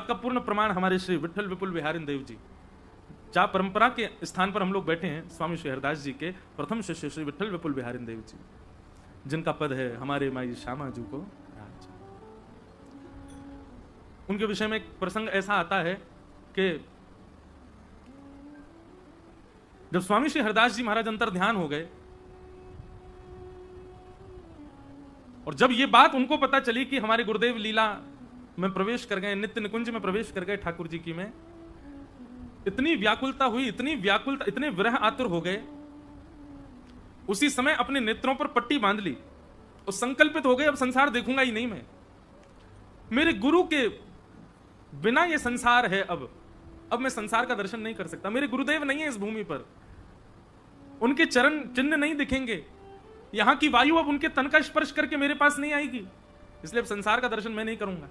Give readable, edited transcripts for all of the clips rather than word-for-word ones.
का पूर्ण प्रमाण हमारे श्री विठल विपुल बिहारी देव जी, जहाँ परंपरा के स्थान पर हम लोग बैठे हैं, स्वामी श्री हरदास जी के प्रथम शिष्य श्री विठल विपुल बिहारी देव जी, जिनका पद है हमारे माई श्यामा जी को राज। उनके विषय में एक प्रसंग ऐसा आता है कि जब स्वामी श्री हरदास जी महाराज अंतर ध्यान हो गए और जब ये बात उनको पता चली कि हमारे गुरुदेव लीला में प्रवेश कर गए, नित्य निकुंज में प्रवेश कर गए ठाकुर जी की में, इतनी व्याकुलता हुई, इतनी व्याकुलता, इतने विरह आतुर हो गए। उसी समय अपने नेत्रों पर पट्टी बांध ली और संकल्पित हो गए अब संसार देखूंगा ही नहीं मैं, मेरे गुरु के बिना ये संसार है, अब मैं संसार का दर्शन नहीं कर सकता। मेरे गुरुदेव नहीं है इस भूमि पर, उनके चरण चिन्ह नहीं दिखेंगे, यहां की वायु अब उनके तन का स्पर्श करके मेरे पास नहीं आएगी, इसलिए अब संसार का दर्शन मैं नहीं करूंगा।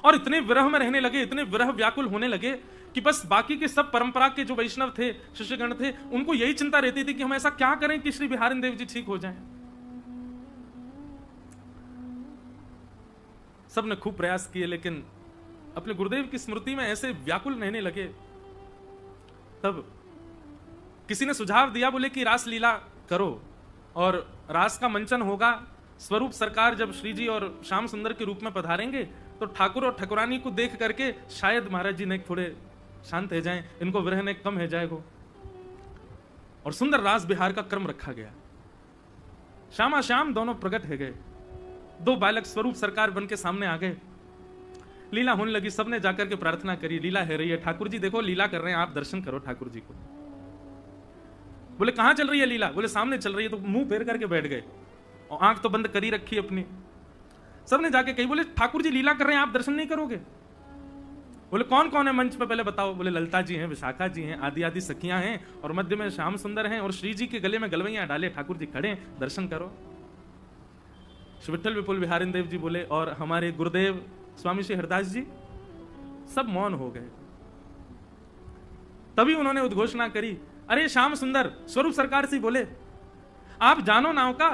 और इतने विरह में रहने लगे, इतने विरह व्याकुल होने लगे कि बस बाकी के सब परंपरा के जो वैष्णव थे, शिष्यगण थे, उनको यही चिंता रहती थी कि हम ऐसा क्या करें कि श्री बिहारी देव जी ठीक हो जाएं। सबने खूब प्रयास किए लेकिन अपने गुरुदेव की स्मृति में ऐसे व्याकुल रहने लगे। तब किसी ने सुझाव दिया, बोले कि रास लीला करो और रास का मंचन होगा, स्वरूप सरकार जब श्री जी और श्याम सुंदर के रूप में पधारेंगे तो ठाकुर और ठाकुरानी को देख करके शायद महाराज जी ने थोड़े शांत हो जाएं, इनको विरह ने कम हो जाएगा। और सुंदर रास बिहार का क्रम रखा गया। श्यामा श्याम दोनों प्रकट हो गए, दो बालक स्वरूप सरकार बन के सामने आ गए। लीला होने लगी, सबने जाकर के प्रार्थना करी, लीला है रही है, ठाकुर जी देखो लीला कर रहे हैं, आप दर्शन करो ठाकुर जी को। बोले कहां चल रही है लीला? बोले सामने चल रही है। तो मुंह फेर करके बैठ गए और आंख तो बंद करी रखी अपनी। सबने जाके कही, बोले ठाकुर जी लीला कर रहे हैं, आप दर्शन नहीं करोगे? बोले कौन कौन है मंच पे पहले बताओ। बोले ललता जी हैं, विशाखा जी हैं, आदि आदि सखियां हैं और मध्य में श्याम सुंदर हैं और श्री जी के गले में गलवैया डाले ठाकुर जी खड़े हैं, दर्शन करो। श्री विठल विपुल बिहारी देव जी बोले और हमारे गुरुदेव स्वामी श्री हरदास जी सब मौन हो गए। तभी उन्होंने उद्घोषणा करी, अरे श्याम सुंदर स्वरूप सरकार से बोले, आप जानो नाव का,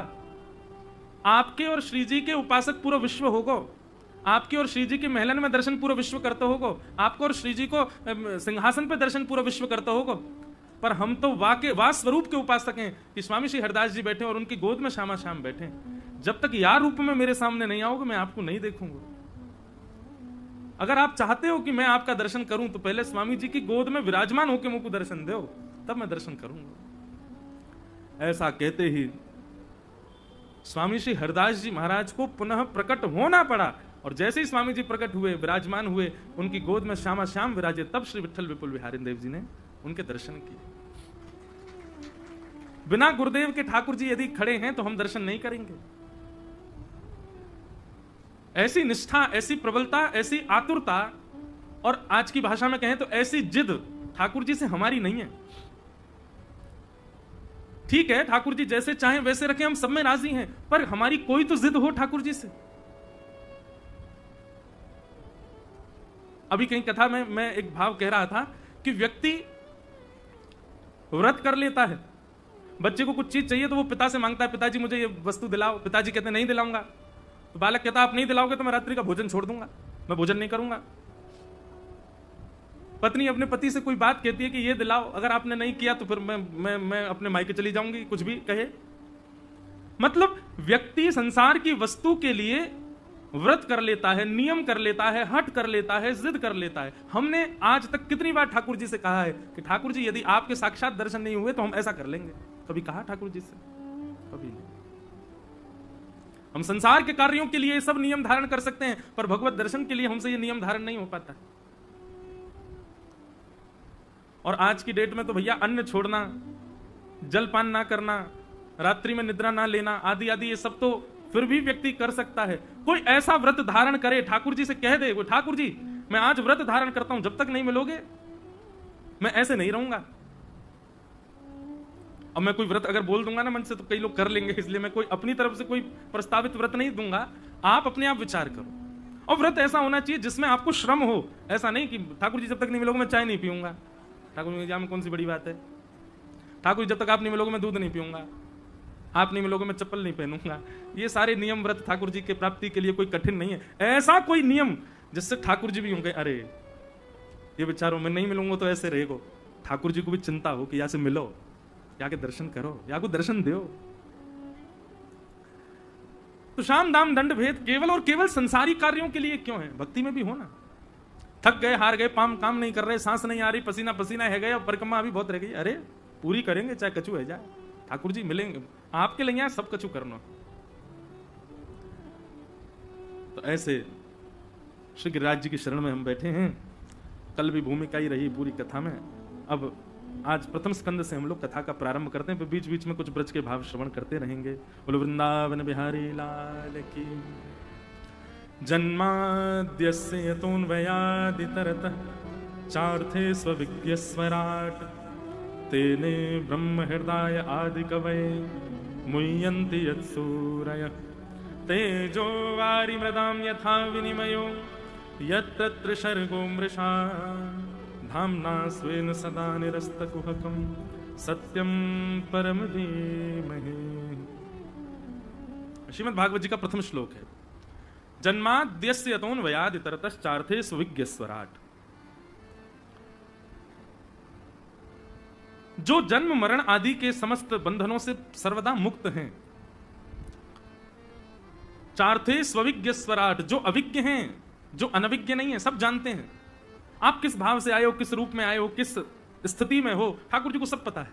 आपके और श्री जी के उपासक पूरा विश्व होगो, आपके और श्री जी के महलन में दर्शन पूरा विश्व करते होगो, आपको और श्री जी को सिंहासन पे दर्शन पूरा विश्व करते होगो, पर हम तो वा स्वरूप के उपासक हैं कि स्वामी श्री हरदास जी बैठे और उनकी गोद में श्यामा श्याम बैठे। जब तक यार रूप में मेरे सामने नहीं आओगे मैं आपको नहीं देखूंगा। अगर आप चाहते हो कि मैं आपका दर्शन करूं तो पहले स्वामी जी की गोद में विराजमान होकर मुझको दर्शन दो, तब मैं दर्शन करूंगा। ऐसा कहते ही स्वामी श्री हरदास जी महाराज को पुनः प्रकट होना पड़ा और जैसे ही स्वामी जी प्रकट हुए, विराजमान हुए, उनकी गोद में श्यामा श्याम विराजे, तब श्री विठल विपुल बिहारी देव जी ने उनके दर्शन किए। बिना गुरुदेव के ठाकुर जी यदि खड़े हैं तो हम दर्शन नहीं करेंगे। ऐसी निष्ठा, ऐसी प्रबलता, ऐसी आतुरता और आज की भाषा में कहें तो ऐसी जिद ठाकुर जी से हमारी नहीं है। ठीक है, ठाकुर जी जैसे चाहें वैसे रखें, हम सब में राजी हैं, पर हमारी कोई तो जिद हो ठाकुर जी से। अभी कहीं कथा में मैं एक भाव कह रहा था कि व्यक्ति व्रत कर लेता है, बच्चे को कुछ चीज चाहिए तो वो पिता से मांगता है, पिताजी मुझे ये वस्तु दिलाओ। पिताजी कहते नहीं दिलाऊंगा। तो बालक कहता आप नहीं दिलाओगे तो मैं रात्रि का भोजन छोड़ दूंगा, मैं भोजन नहीं करूंगा। पत्नी अपने पति से कोई बात कहती है कि ये दिलाओ, अगर आपने नहीं किया तो फिर मैं अपने मायके चली जाऊंगी, कुछ भी कहे। मतलब व्यक्ति संसार की वस्तु के लिए व्रत कर लेता है, नियम कर लेता है, हट कर लेता है, जिद कर लेता है। हमने आज तक कितनी बार ठाकुर जी से कहा है कि ठाकुर जी यदि आपके साक्षात दर्शन नहीं हुए तो हम ऐसा कर लेंगे? कभी कहा ठाकुर जी से? कभी नहीं। हम संसार के कार्यों के लिए सब नियम धारण कर सकते हैं, पर भगवत दर्शन के लिए हमसे ये नियम धारण नहीं हो पाता। और आज की डेट में तो भैया अन्न छोड़ना, जलपान ना करना, रात्रि में निद्रा ना लेना, आदि आदि, ये सब तो फिर भी व्यक्ति कर सकता है। कोई ऐसा व्रत धारण करे, ठाकुर जी से कह दे, ठाकुर जी मैं आज व्रत धारण करता हूं, जब तक नहीं मिलोगे मैं ऐसे नहीं रहूंगा। अब मैं कोई व्रत अगर बोल दूंगा ना मन से तो कई लोग कर लेंगे, इसलिए मैं कोई अपनी तरफ से कोई प्रस्तावित व्रत नहीं दूंगा। आप अपने आप विचार करो। और व्रत ऐसा होना चाहिए जिसमें आपको श्रम हो। ऐसा नहीं कि ठाकुर जी जब तक नहीं मिलोगे मैं चाय नहीं पीऊंगा। ठाकुर जी में कौन सी बड़ी बात है? ठाकुर जी जब तक आप नहीं मिलोगे मैं दूध नहीं पीऊंगा, आप नहीं मिलोगे मैं चप्पल नहीं पहनूंगा। ये सारे नियम व्रत ठाकुर जी के प्राप्ति के लिए कोई कठिन नहीं है। ऐसा कोई नियम जिससे ठाकुर जी भी होंगे, अरे ये बेचारों में नहीं मिलूंगा तो ऐसे रहेगो। ठाकुर जी को भी चिंता हो कि या से मिलो, या के दर्शन करो, या को दर्शन दो। तो शाम दाम दंड भेद केवल और केवल संसारी कार्यों के लिए क्यों है? भक्ति में भी हो ना। थक गए, हार गए, काम नहीं कर रहे, सांस नहीं आ रही, पसीना पसीना है गए, परिक्रमा अभी बहुत रह गई, अरे पूरी करेंगे चाहे कछु है जाए, ठाकुर जी मिलेंगे आपके लिए, सब कछु करना। तो ऐसे श्री गिरिराज जी की शरण में हम बैठे हैं। कल भी भूमिका ही रही पूरी कथा में। अब आज प्रथम स्कंद से हम लोग कथा का प्रारंभ करते हैं, फिर बीच बीच में कुछ ब्रज के भाव श्रवण करते रहेंगे। बोलो वृंदावन बिहारी लाल की। जन्माद्यस्य यतोऽन्वयादितरतः चार्थे स्वविज्ञस्वराट् तेने ब्रह्म हृदय आदि कवये मुह्यन्ति यत्सूरयः तेजो वारिमृदां यथा विनिमयो यत्र सर्गो मृषा धाम्ना स्वेन सदा निरस्तकुहकं सत्यं परम धीमहि। श्रीमद् भागवत जी का प्रथम श्लोक है। जन्माद्यस्य यतोऽन्वयादितरतश्चार्थे स्वविज्ञस्वराट्। जो जन्म मरण आदि के समस्त बंधनों से सर्वदा मुक्त हैं, चार्थे स्वविज्ञस्वराट्, जो अविज्ञ हैं, जो अनविज्ञ नहीं है, सब जानते हैं। आप किस भाव से आए हो, किस रूप में आए हो, किस स्थिति में हो, ठाकुर जी को सब पता है।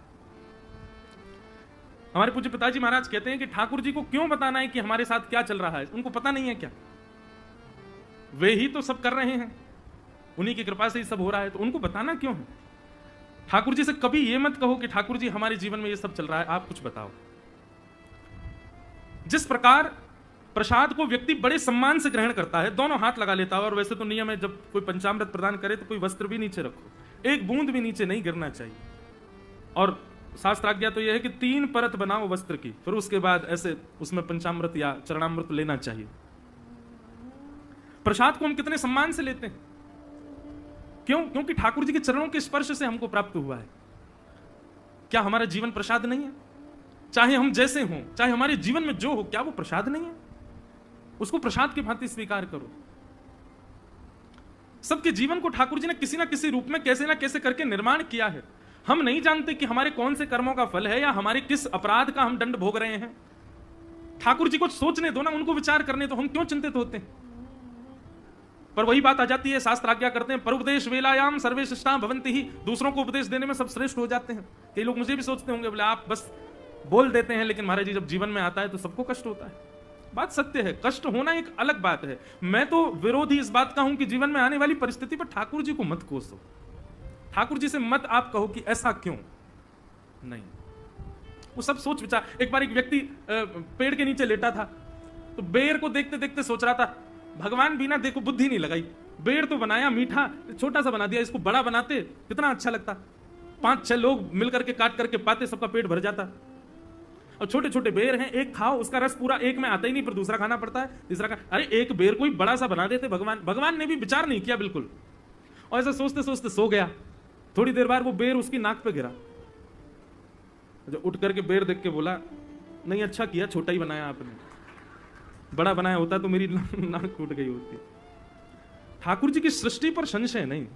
हमारे पूज्य पिताजी महाराज कहते हैं कि ठाकुर जी को क्यों बताना है कि हमारे साथ क्या चल रहा है, उनको पता नहीं है क्या? वे ही तो सब कर रहे हैं, उन्हीं की कृपा से ही सब हो रहा है, तो उनको बताना क्यों है? ठाकुर जी से कभी ये मत कहो कि ठाकुर जी हमारे जीवन में ये सब चल रहा है, आप कुछ बताओ। जिस प्रकार प्रसाद को व्यक्ति बड़े सम्मान से ग्रहण करता है, दोनों हाथ लगा लेता है, और वैसे तो नियम है जब कोई पंचामृत प्रदान करे तो कोई वस्त्र भी नीचे रखो, एक बूंद भी नीचे नहीं गिरना चाहिए। और शास्त्राज्ञा तो यह है कि 3 परत बनाओ वस्त्र की, फिर उसके बाद ऐसे उसमें पंचामृत या चरणामृत लेना चाहिए। प्रसाद को हम कितने सम्मान से लेते हैं, क्यों? क्योंकि ठाकुर जी के चरणों के स्पर्श से हमको प्राप्त हुआ है। क्या हमारा जीवन प्रसाद नहीं है? चाहे हम जैसे हों, चाहे हमारे जीवन में जो हो, क्या वो प्रसाद नहीं है? उसको प्रसाद की भांति स्वीकार करो। सबके जीवन को ठाकुर जी ने किसी ना किसी रूप में कैसे ना कैसे करके निर्माण किया है। हम नहीं जानते कि हमारे कौन से कर्मों का फल है या हमारे किस अपराध का हम दंड भोग रहे हैं। ठाकुर जी को सोचने दो ना, उनको विचार करने दो, हम क्यों चिंतित होते हैं? पर वही बात आ जाती है, शास्त्र आज्ञा करते हैं परोपदेश वेलायाम सर्वे शिष्टा भवन्ति ही, दूसरों को उपदेश देने में सब श्रेष्ठ हो जाते हैं। कई लोग मुझे भी सोचते होंगे, बोले आप बस बोल देते हैं, लेकिन महाराज जी जब जीवन में आता है तो सबको कष्ट होता है। बात सत्य है, कष्ट होना एक अलग बात है। मैं तो विरोधी इस बात का हूं कि जीवन में आने वाली परिस्थिति पर ठाकुर जी को मत कोसो, ठाकुर जी से मत आप कहो कि ऐसा क्यों नहीं। वो सब सोच विचार। एक बार एक व्यक्ति पेड़ के नीचे लेटा था, तो बेर को देखते देखते सोच रहा था, भगवान बिना देखो बुद्धि नहीं लगाई, बेर तो बनाया मीठा, छोटा सा बना दिया, इसको बड़ा बनाते कितना अच्छा लगता। 5-6 लोग मिलकर के काट करके पाते, सबका पेट भर जाता। और छोटे छोटे बेर हैं, एक खाओ उसका रस पूरा एक में आता ही नहीं, पर दूसरा खाना पड़ता है, तीसरा खा, अरे एक बेर कोई बड़ा सा बना देते भगवान ने भी विचार नहीं किया बिल्कुल। और ऐसा सोचते सोचते सो गया। थोड़ी देर बाद वो बेर उसकी नाक पे गिरा। जब उठ करके बेर देख के बोला, नहीं अच्छा किया, छोटा ही बनाया आपने, बड़ा बनाया होता तो मेरी नाक टूट गई होती। ठाकुर जी की सृष्टि पर संशय नहीं,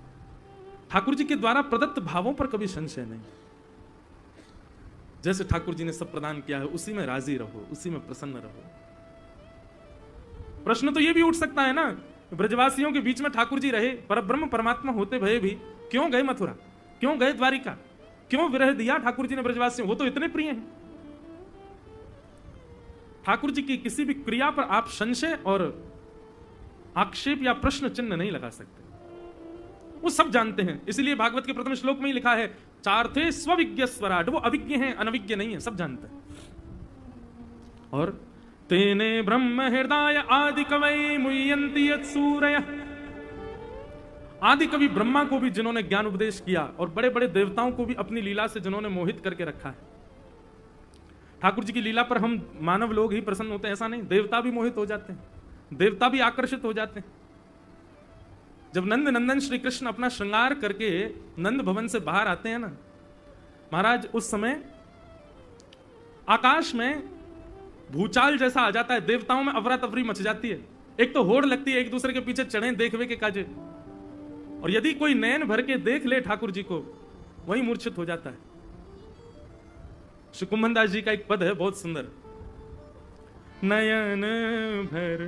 ठाकुर जी के द्वारा प्रदत्त भावों पर कभी संशय नहीं। जैसे ठाकुर जी ने सब प्रदान किया है उसी में राजी रहो, उसी में प्रसन्न रहो। प्रश्न तो ये भी उठ सकता है ना, ब्रजवासियों के बीच में ठाकुर जी रहे, परब्रह्म परमात्मा होते भये भी क्यों गए मथुरा, क्यों गए द्वारिका, क्यों विरह दिया ठाकुर जी ने ब्रजवासियों? वो तो इतने प्रिय हैं। ठाकुर जी की किसी भी क्रिया पर आप संशय और आक्षेप या प्रश्न चिन्ह नहीं लगा सकते, वो सब जानते हैं। इसलिए भागवत के प्रथम श्लोक में ही लिखा है, चार्थे स्वविज्ञ स्वराट। वो अविज्ञ हैं, अनविज्ञ नहीं है, सब जानते हैं। और तेने ब्रह्म हृदय आदि कवये मुह्यन्ति यत्सूरयः। आदि कवि ब्रह्मा को भी जिन्होंने ज्ञान उपदेश किया, और बड़े बड़े देवताओं को भी अपनी लीला से जिन्होंने मोहित करके रखा है। ठाकुर जी की लीला पर हम मानव लोग ही प्रसन्न होते हैं ऐसा नहीं, देवता भी मोहित हो जाते हैं, देवता भी आकर्षित हो जाते हैं। जब नंद नंदन श्री कृष्ण अपना श्रृंगार करके नंद भवन से बाहर आते हैं ना महाराज, उस समय आकाश में भूचाल जैसा आ जाता है, देवताओं में अफरा तफरी मच जाती है। एक तो होड़ लगती है एक दूसरे के पीछे चढ़े देखवे के काजे, और यदि कोई नैन भर के देख ले ठाकुर जी को वही मूर्छित हो जाता है। श्री कुंभन दास जी का एक पद है बहुत सुंदर, नयन भर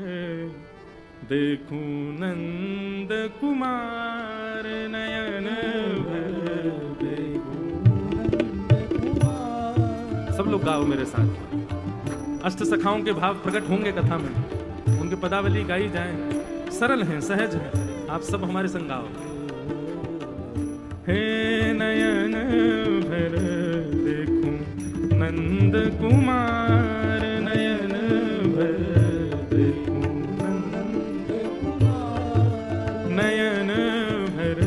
देखूं नंद कुमार, नयन भर देखूं नंद कुमार। सब लोग गाओ मेरे साथ। अष्ट सखाओं के भाव प्रकट होंगे कथा में, उनके पदावली गाई जाए, सरल हैं सहज हैं, आप सब हमारे संग गाओ। हे नयन भर देखूं नंद कुमार, नयन भर देखूं नंद कुमार, नयन भर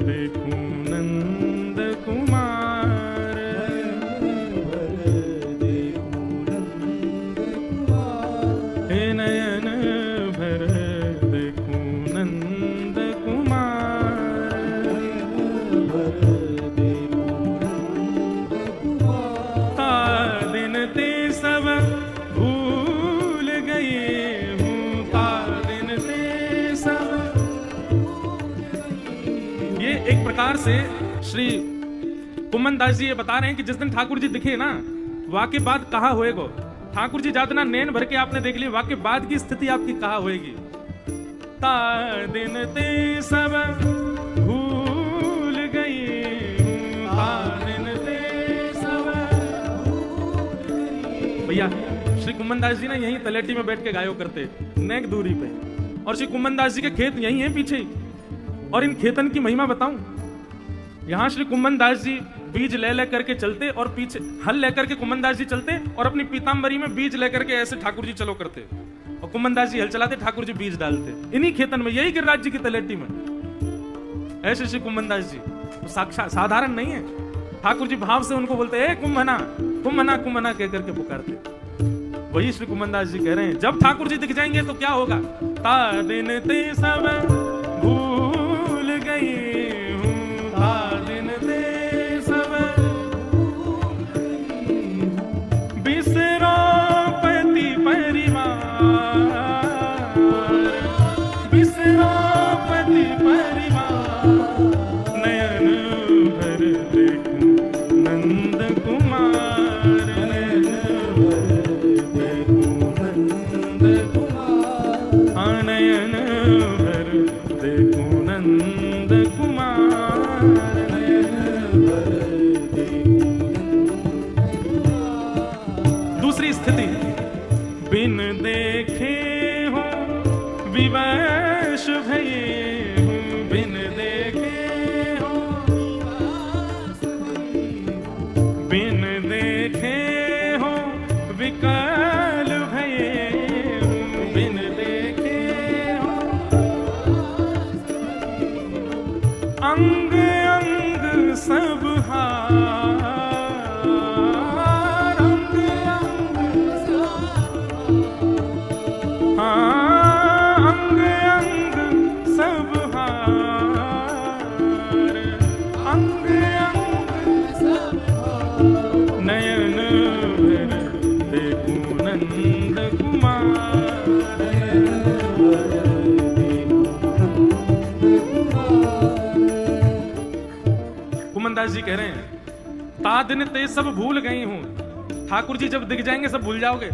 देखूं नंद कुमार, नयन भर देखूं नंद कुमार, हे नयन भर देखूं नंद कुमार, नयन भर देखूं नंद कुमार। दिन ते सब भूल गए हूँ, दिन ते सब। ये एक प्रकार से श्री कुंभन दास जी ये बता रहे हैं कि जिस दिन ठाकुर जी दिखे ना, वाके बाद कहा होएगा। ठाकुर जी जातना नैन भर के आपने देख लिया, वाके बाद की स्थिति आपकी कहा होएगी। ता दिन ते सब भूल गई हूँ, ता दिन ते सब। भैया श्री कुंभन दास जी ना यहीं तलेटी में बैठ के गायो करते, नेक दूरी पे, और श्री कुंभन दास जी के खेत यहीं हैं पीछे ही। और इन खेतन की महिमा बताऊं, यहां श्री कुंभन दास जी बीज ले करके चलते, और पीछे हल लेकर के कुंभन दास जी चलते, और अपनी पीतांबरी में बीज लेकर के ऐसे ठाकुर जी चलो करते, और कुंभन दास जी हल चलाते, ठाकुर जी बीज डालते इन्हीं खेतन में, यही गिरिराज जी की तलेटी में। ऐसे श्री कुंभन दास जी तो साक्षात साधारण नहीं है। ठाकुर जी भाव से उनको बोलते, ए कुंभना कुंभना कुंभना कह करके पुकारते। वही श्री कुंभन दास जी कह रहे हैं, जब ठाकुर जी दिख जाएंगे तो क्या होगा। ता दिन ते सब भूल गई हूँ, ता दिन ते सब बिसरो पति परिवार, बिसरो पति परिवार, नयन भर देखूं नंद कुमार, नयन भर देखूं नंद कुमार, नयन भर देखूं नंद कुमार, नयन भर देखूं नंद कुमार। दूसरी स्थिति, बिन देखे हो विवश भये हूँ, बिन देखे हो, बिन देखे हो विकल भये हूँ, बिन देखे हो अंग अंग सब हार, अंग अंग अंग अंग सब हार, अंग अंग सब हार, नयन भर देखूं नंद कुमार, नयन भर देखूं नंद कुमार। कुंभन दास जी कह रहे हैं, ता दिन ते सब भूल गई हूं। ठाकुर जी जब दिख जाएंगे सब भूल जाओगे।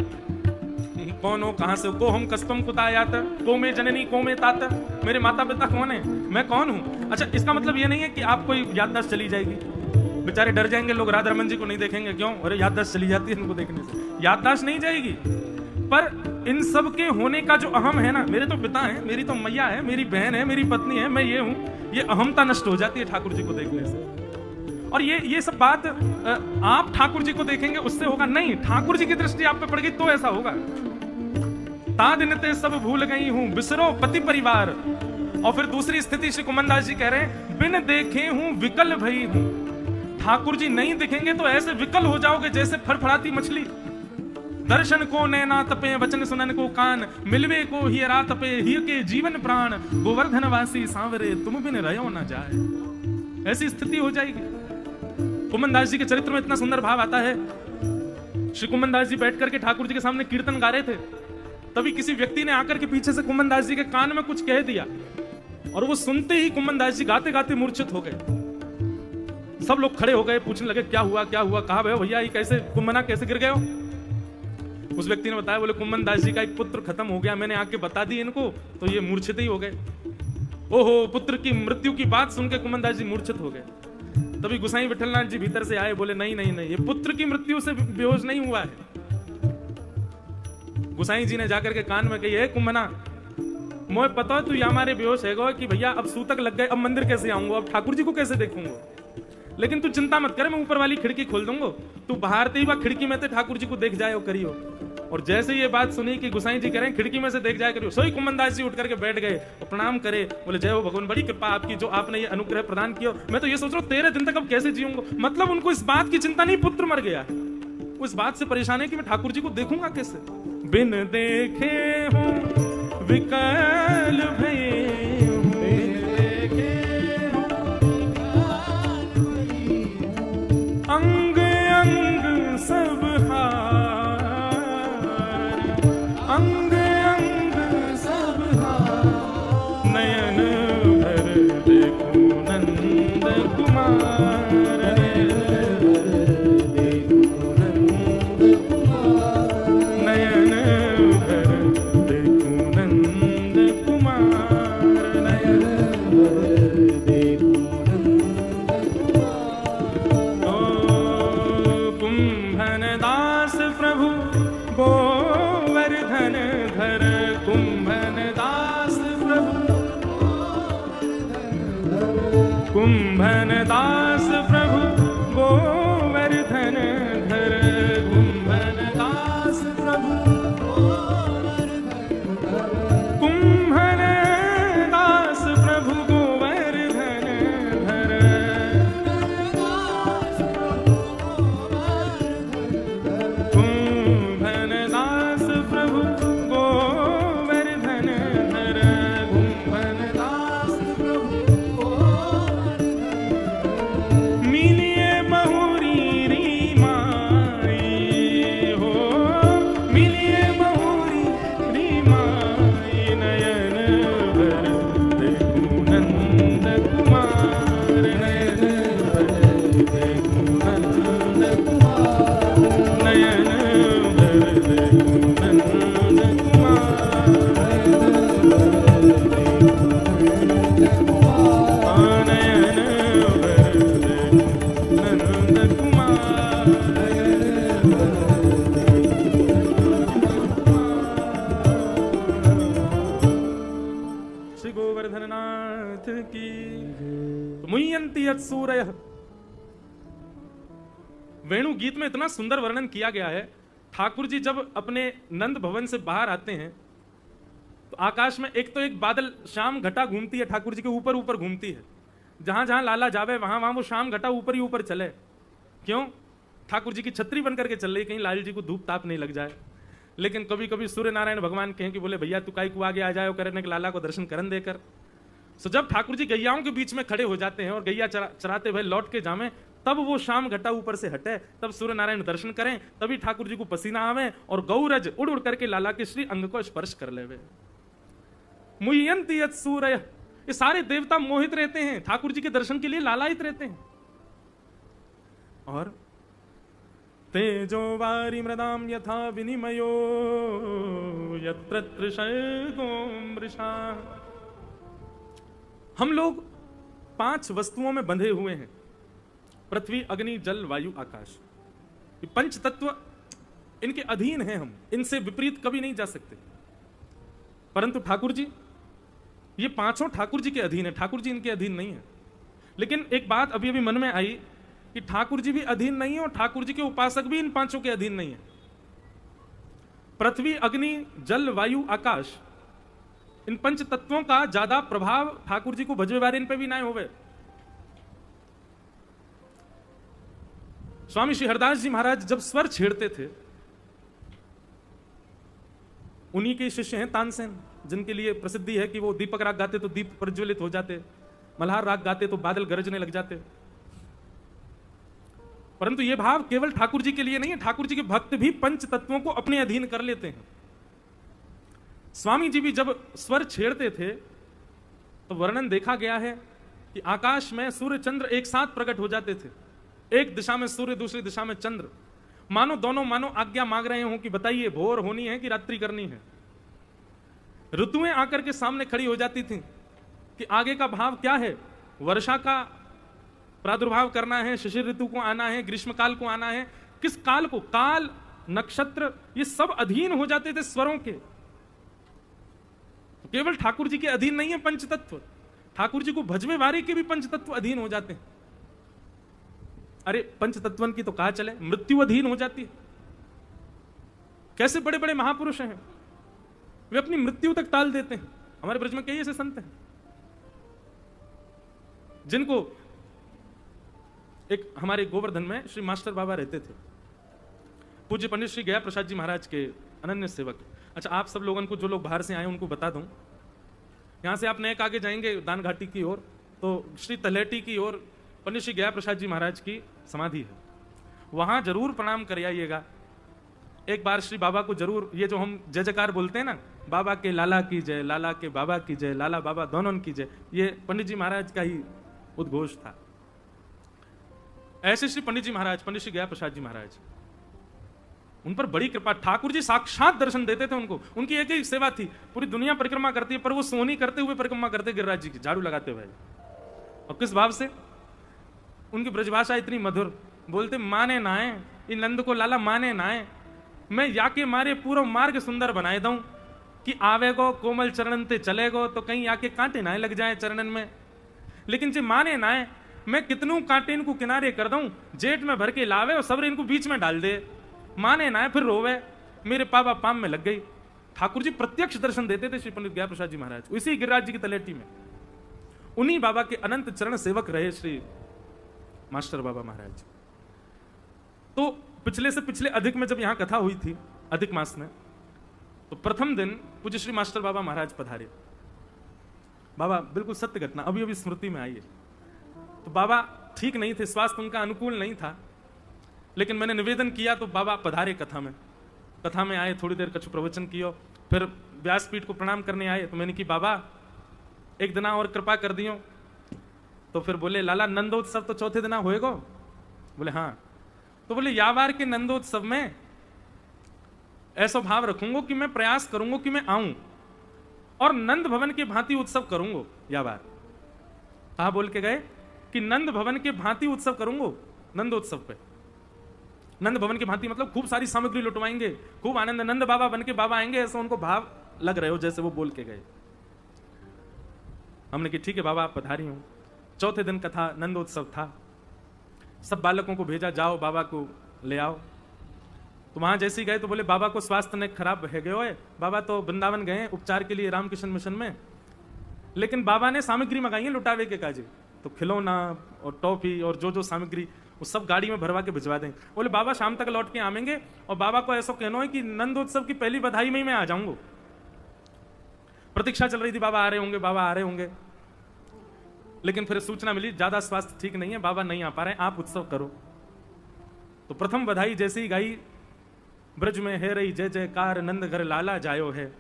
कौन हो, कहां से, को हम कस्पम कुतायात, को में जननी, को में तात, मेरे माता पिता कौन है, मैं कौन हूं। अच्छा, इसका मतलब ये नहीं है कि आपको याददाश्त चली जाएगी। बेचारे डर जाएंगे लोग, राधा रमन जी को नहीं देखेंगे, क्यों, अरे याददाश्त चली जाती है इनको देखने से। याददाश्त नहीं जाएगी, पर इन सब के होने का जो अहम है ना, मेरे तो पिता है, मेरी तो मैया है, मेरी बहन है, मेरी पत्नी है, मैं ये हूं, ये अहमता नष्ट हो जाती है ठाकुर जी को देखने से। और ये सब बात आप ठाकुर जी को देखेंगे उससे होगा नहीं, ठाकुर जी की दृष्टि आप पे पड़ गई तो ऐसा होगा। ता दिन ते सब भूल गई हूं, बिसरो पति परिवार। और फिर दूसरी स्थिति श्री कुंभन दास जी कह रहे हैं, बिन देखे हूं विकल भई हूं। ठाकुर जी नहीं दिखेंगे तो ऐसे विकल हो जाओगे जैसे फड़फड़ाती मछली। दर्शन को नैना तपे, वचन सुनन को कान, मिलवे को ही रात पे, ही के जीवन प्राण, गोवर्धन वासी सांवरे, तुम बिन रहो ना जाए। ऐसी स्थिति हो जाएगी। कुंभन दास जी के चरित्र में इतना सुंदर भाव आता है। श्री कुंभन दास जी बैठ करके ठाकुर जी के सामने कीर्तन गा रहे थे, तभी किसी व्यक्ति ने आकर के पीछे से कुंभन दास जी के कान में कुछ कह दिया और वो सुनते ही कुंभन दास जी गाते गाते मूर्छित हो गए। सब लोग खड़े हो गए, पूछने लगे क्या हुआ क्या हुआ, कहा भैया ये कैसे कुंभना कैसे गिर गए हो? उस व्यक्ति ने बताया, बोले कुंभन दास जी का एक पुत्र खत्म हो गया, मैंने आके बता दी इनको तो ये मूर्छित ही हो गए। ओहो, पुत्र की मृत्यु की बात सुन के कुंभन दास जी मूर्छित हो गए। तभी गोसाई विठलनाथ जी भीतर से आए, बोले नहीं नहीं नहीं, ये पुत्र की मृत्यु से बेहोश नहीं हुआ है। गोसाई जी ने जाकर के कान में कही, है कुंभना, मोहे पता तू या हमारे बेहोश है कि भैया अब सूतक लग गए, अब मंदिर कैसे आऊंगा, अब ठाकुर जी को कैसे देखूंगा, लेकिन तू चिंता मत कर, मैं ऊपर वाली खिड़की खोल दूंगा, तू बाहर ही वह खिड़की में से ठाकुर जी को देख जाए करियो। और जैसे ये बात सुनी कि गोसाई जी कह रहे हैं खिड़की में से देख जाए करियो, सोई कुंभन दास जी उठ करके बैठ गए और प्रणाम करे, बोले जय हो भगवान, बड़ी कृपा आपकी जो आपने ये अनुग्रह प्रदान किया। मैं तो ये सोच रहा हूँ 13 दिन तक अब कैसे जीऊंगा। मतलब उनको इस बात की चिंता नहीं पुत्र मर गया है, वो इस बात से परेशान है कि मैं ठाकुर जी को देखूंगा कैसे। बिन देखे हूं विकल भये, अंग अंग सब हार, अंग अंग सब हार, नयन भर देखूं नंद कुमार, नयन भर देखूं नंद कुमार, नयन भर देखूं प्रभु गोवर्धन घर, कुंभन दास प्रभु, कुंभन दास प्रभु गोवर्धन घर, कुंभन दास प्रभु, कुंभन दास प्रभु गोवर्धन घर, सूरय। वेणु गीत में इतना सुंदर वर्णन किया गया है। ठाकुर जी जब अपने नंद भवन से बाहर आते हैं तो आकाश में एक तो एक बादल शाम घटा घूमती है, ठाकुर जी के ऊपर ऊपर घूमती है। जहां जहां लाला जावे वहां वहां वो शाम घटा ऊपर ही ऊपर चले। क्यों? ठाकुर जी की छतरी बन करके चल रही, कहीं लाल जी को धूप ताप नहीं लग जाए। लेकिन कभी कभी सूर्य नारायण भगवान कहें कि बोले भैया तू काई को आगे आ जाओ करने के लाला को दर्शन करन देकर। सो जब ठाकुर जी गैयाओं के बीच में खड़े हो जाते हैं और गैया चराते हुए लौट के जावे, तब वो शाम घटा ऊपर से हटे, तब सूर्य नारायण दर्शन करें, तभी ठाकुर जी को पसीना आवे और गौरज उड़ उड़ करके लाला के श्री अंग को स्पर्श कर लेवे। मुह्यंति यत् सूरय, ये सारे देवता मोहित रहते हैं ठाकुर जी के दर्शन के लिए, लालायित रहते हैं। और तेजो वारी मृदाम यथा विनिमयो यत्र त्रिशर्गो मृषा। हम लोग 5 वस्तुओं में बंधे हुए हैं, पृथ्वी अग्नि जल वायु आकाश। ये 5 तत्व इनके अधीन हैं, हम इनसे विपरीत कभी नहीं जा सकते। परंतु ठाकुर जी, ये 5 ठाकुर जी के अधीन है, ठाकुर जी इनके अधीन नहीं है। लेकिन एक बात अभी अभी मन में आई कि ठाकुर जी भी अधीन नहीं है और ठाकुर जी के उपासक भी इन 5 के अधीन नहीं है। पृथ्वी अग्नि जल वायु आकाश, इन 5 तत्वों का ज्यादा प्रभाव ठाकुर जी को भजवे बारे इन पे भी ना होवे। स्वामी श्री हरदास जी महाराज जब स्वर छेड़ते थे, उन्हीं के शिष्य हैं तानसेन, जिनके लिए प्रसिद्धि है कि वो दीपक राग गाते तो दीप प्रज्वलित हो जाते, मल्हार राग गाते तो बादल गरजने लग जाते। परंतु ये भाव केवल ठाकुर जी के लिए नहीं है, ठाकुर जी के भक्त भी 5 तत्वों को अपने अधीन कर लेते हैं। स्वामी जी भी जब स्वर छेड़ते थे तो वर्णन देखा गया है कि आकाश में सूर्य चंद्र एक साथ प्रकट हो जाते थे, एक दिशा में सूर्य दूसरी दिशा में चंद्र, मानो दोनों मानो आज्ञा मांग रहे हों कि बताइए भोर होनी है कि रात्रि करनी है। ऋतुएं आकर के सामने खड़ी हो जाती थी कि आगे का भाव क्या है, वर्षा का प्रादुर्भाव करना है, शिशिर ऋतु को आना है, ग्रीष्म काल को आना है, किस काल को, काल नक्षत्र ये सब अधीन हो जाते थे स्वरों के। तो केवल ठाकुर जी के अधीन नहीं है पंचतत्व, ठाकुर जी को भजवे वारी के भी पंचतत्व अधीन हो जाते हैं। अरे पंचतत्वन की तो कहा चले, मृत्यु अधीन हो जाती है। कैसे बड़े बड़े महापुरुष हैं, वे अपनी मृत्यु तक टाल देते हैं। हमारे ब्रज में कई ऐसे संत हैं जिनको, एक हमारे गोवर्धन में श्री मास्टर बाबा रहते थे, पूज्य पंडित श्री गया प्रसाद जी महाराज के अनन्य सेवक। अच्छा, आप सब लोगों को, जो लोग बाहर से आए उनको बता दूं, यहां से आप नेक आगे जाएंगे दान घाटी की ओर तो श्री तलेटी की ओर पंडित श्री गया प्रसाद जी महाराज की समाधि है, वहां जरूर प्रणाम कर आइएगा। एक बार श्री बाबा को जरूर, ये जो हम जय जयकार बोलते हैं ना, बाबा के लाला की जय, लाला के बाबा की जय, लाला बाबा दोनों की जय, ये पंडित जी महाराज का ही उद्घोष था। ऐसे श्री पंडित जी महाराज, पंडित श्री गया प्रसाद जी महाराज, उन पर बड़ी कृपा, ठाकुर जी साक्षात दर्शन देते थे उनको। उनकी एक ही सेवा थी, पूरी दुनिया परिक्रमा करती है पर वो सोनी करते हुए परिक्रमा करते गिरिराज जी की, झाड़ू लगाते हुए। और किस भाव से, उनकी ब्रजभाषा इतनी मधुर, बोलते माने नाए इन नंद को लाला माने नाए, मैं याके मारे पूरा मार्ग सुंदर बनाए दूं कि आवेगो कोमल चरणन ते चलेगो तो कहीं आके कांटे नाए लग जाए चरणन में। लेकिन जे माने नाए, मैं कितनू कांटे इनको किनारे कर दूं, जेठ में भर के लावे और सब्र इनको बीच में डाल दे, माने नाए फिर रोवे, मेरे पापा पाम में लग गई। ठाकुर जी प्रत्यक्ष दर्शन देते थे श्री पंडित गया प्रसाद जी महाराज, इसी गिरिराज जी की तलेटी में। उन्हीं बाबा के अनंत चरण सेवक रहे श्री मास्टर बाबा महाराज। तो पिछले से पिछले अधिक में जब यहां कथा हुई थी, अधिक मास में, तो प्रथम दिन पूज्य श्री मास्टर बाबा महाराज पधारे। बाबा, बिल्कुल सत्य घटना अभी अभी स्मृति में आई है। तो बाबा ठीक नहीं थे, स्वास्थ्य उनका अनुकूल नहीं था, लेकिन मैंने निवेदन किया तो बाबा पधारे कथा में। कथा में आए, थोड़ी देर कछु प्रवचन किया, फिर व्यासपीठ को प्रणाम करने आए। तो मैंने कि बाबा एक दिना और कृपा कर दियो। तो फिर बोले लाला नंदोत्सव तो चौथे दिना होएगो? बोले हाँ। तो बोले यावार के नंदोत्सव में ऐसा भाव रखूंगा कि मैं प्रयास करूंगा कि मैं आऊं और नंद भवन के भांति उत्सव करूंगा। यावार कहा बोल के गए कि नंद भवन के भांति उत्सव करूंगा। नंदोत्सव पे नंद भवन के भांति मतलब खूब सारी सामग्री लुटवाएंगे, खूब आनंद, नंद बाबा बन के बाबा आएंगे, ऐसा उनको भाव लग रहे हो जैसे वो बोल के गए। हमने कि ठीक है बाबा, आप पधारी हूं। चौथे दिन कथा नंदोत्सव था, सब बालकों को भेजा, जाओ बाबा को ले आओ। तो वहां जैसे ही गए तो बोले बाबा को स्वास्थ्य ने खराब है गए हो, बाबा तो वृंदावन गए उपचार के लिए रामकृष्ण मिशन में, लेकिन बाबा ने सामग्री मंगाई है लुटावे के काजे, तो खिलौना और टॉफी और जो जो सामग्री वो सब गाड़ी में भरवा के भिजवा दें। बोले बाबा शाम तक लौट के आवेंगे और बाबा को ऐसा कहना है कि नंदोत्सव की पहली बधाई में ही मैं आ जाऊंगा। प्रतीक्षा चल रही थी, बाबा आ रहे होंगे, बाबा आ रहे होंगे, लेकिन फिर सूचना मिली ज्यादा स्वास्थ्य ठीक नहीं है, बाबा नहीं आ पा रहे, आप उत्सव करो। तो प्रथम बधाई जैसे ही गाई, ब्रज में है रही जय जयकार, नंद घर लाला जायो है।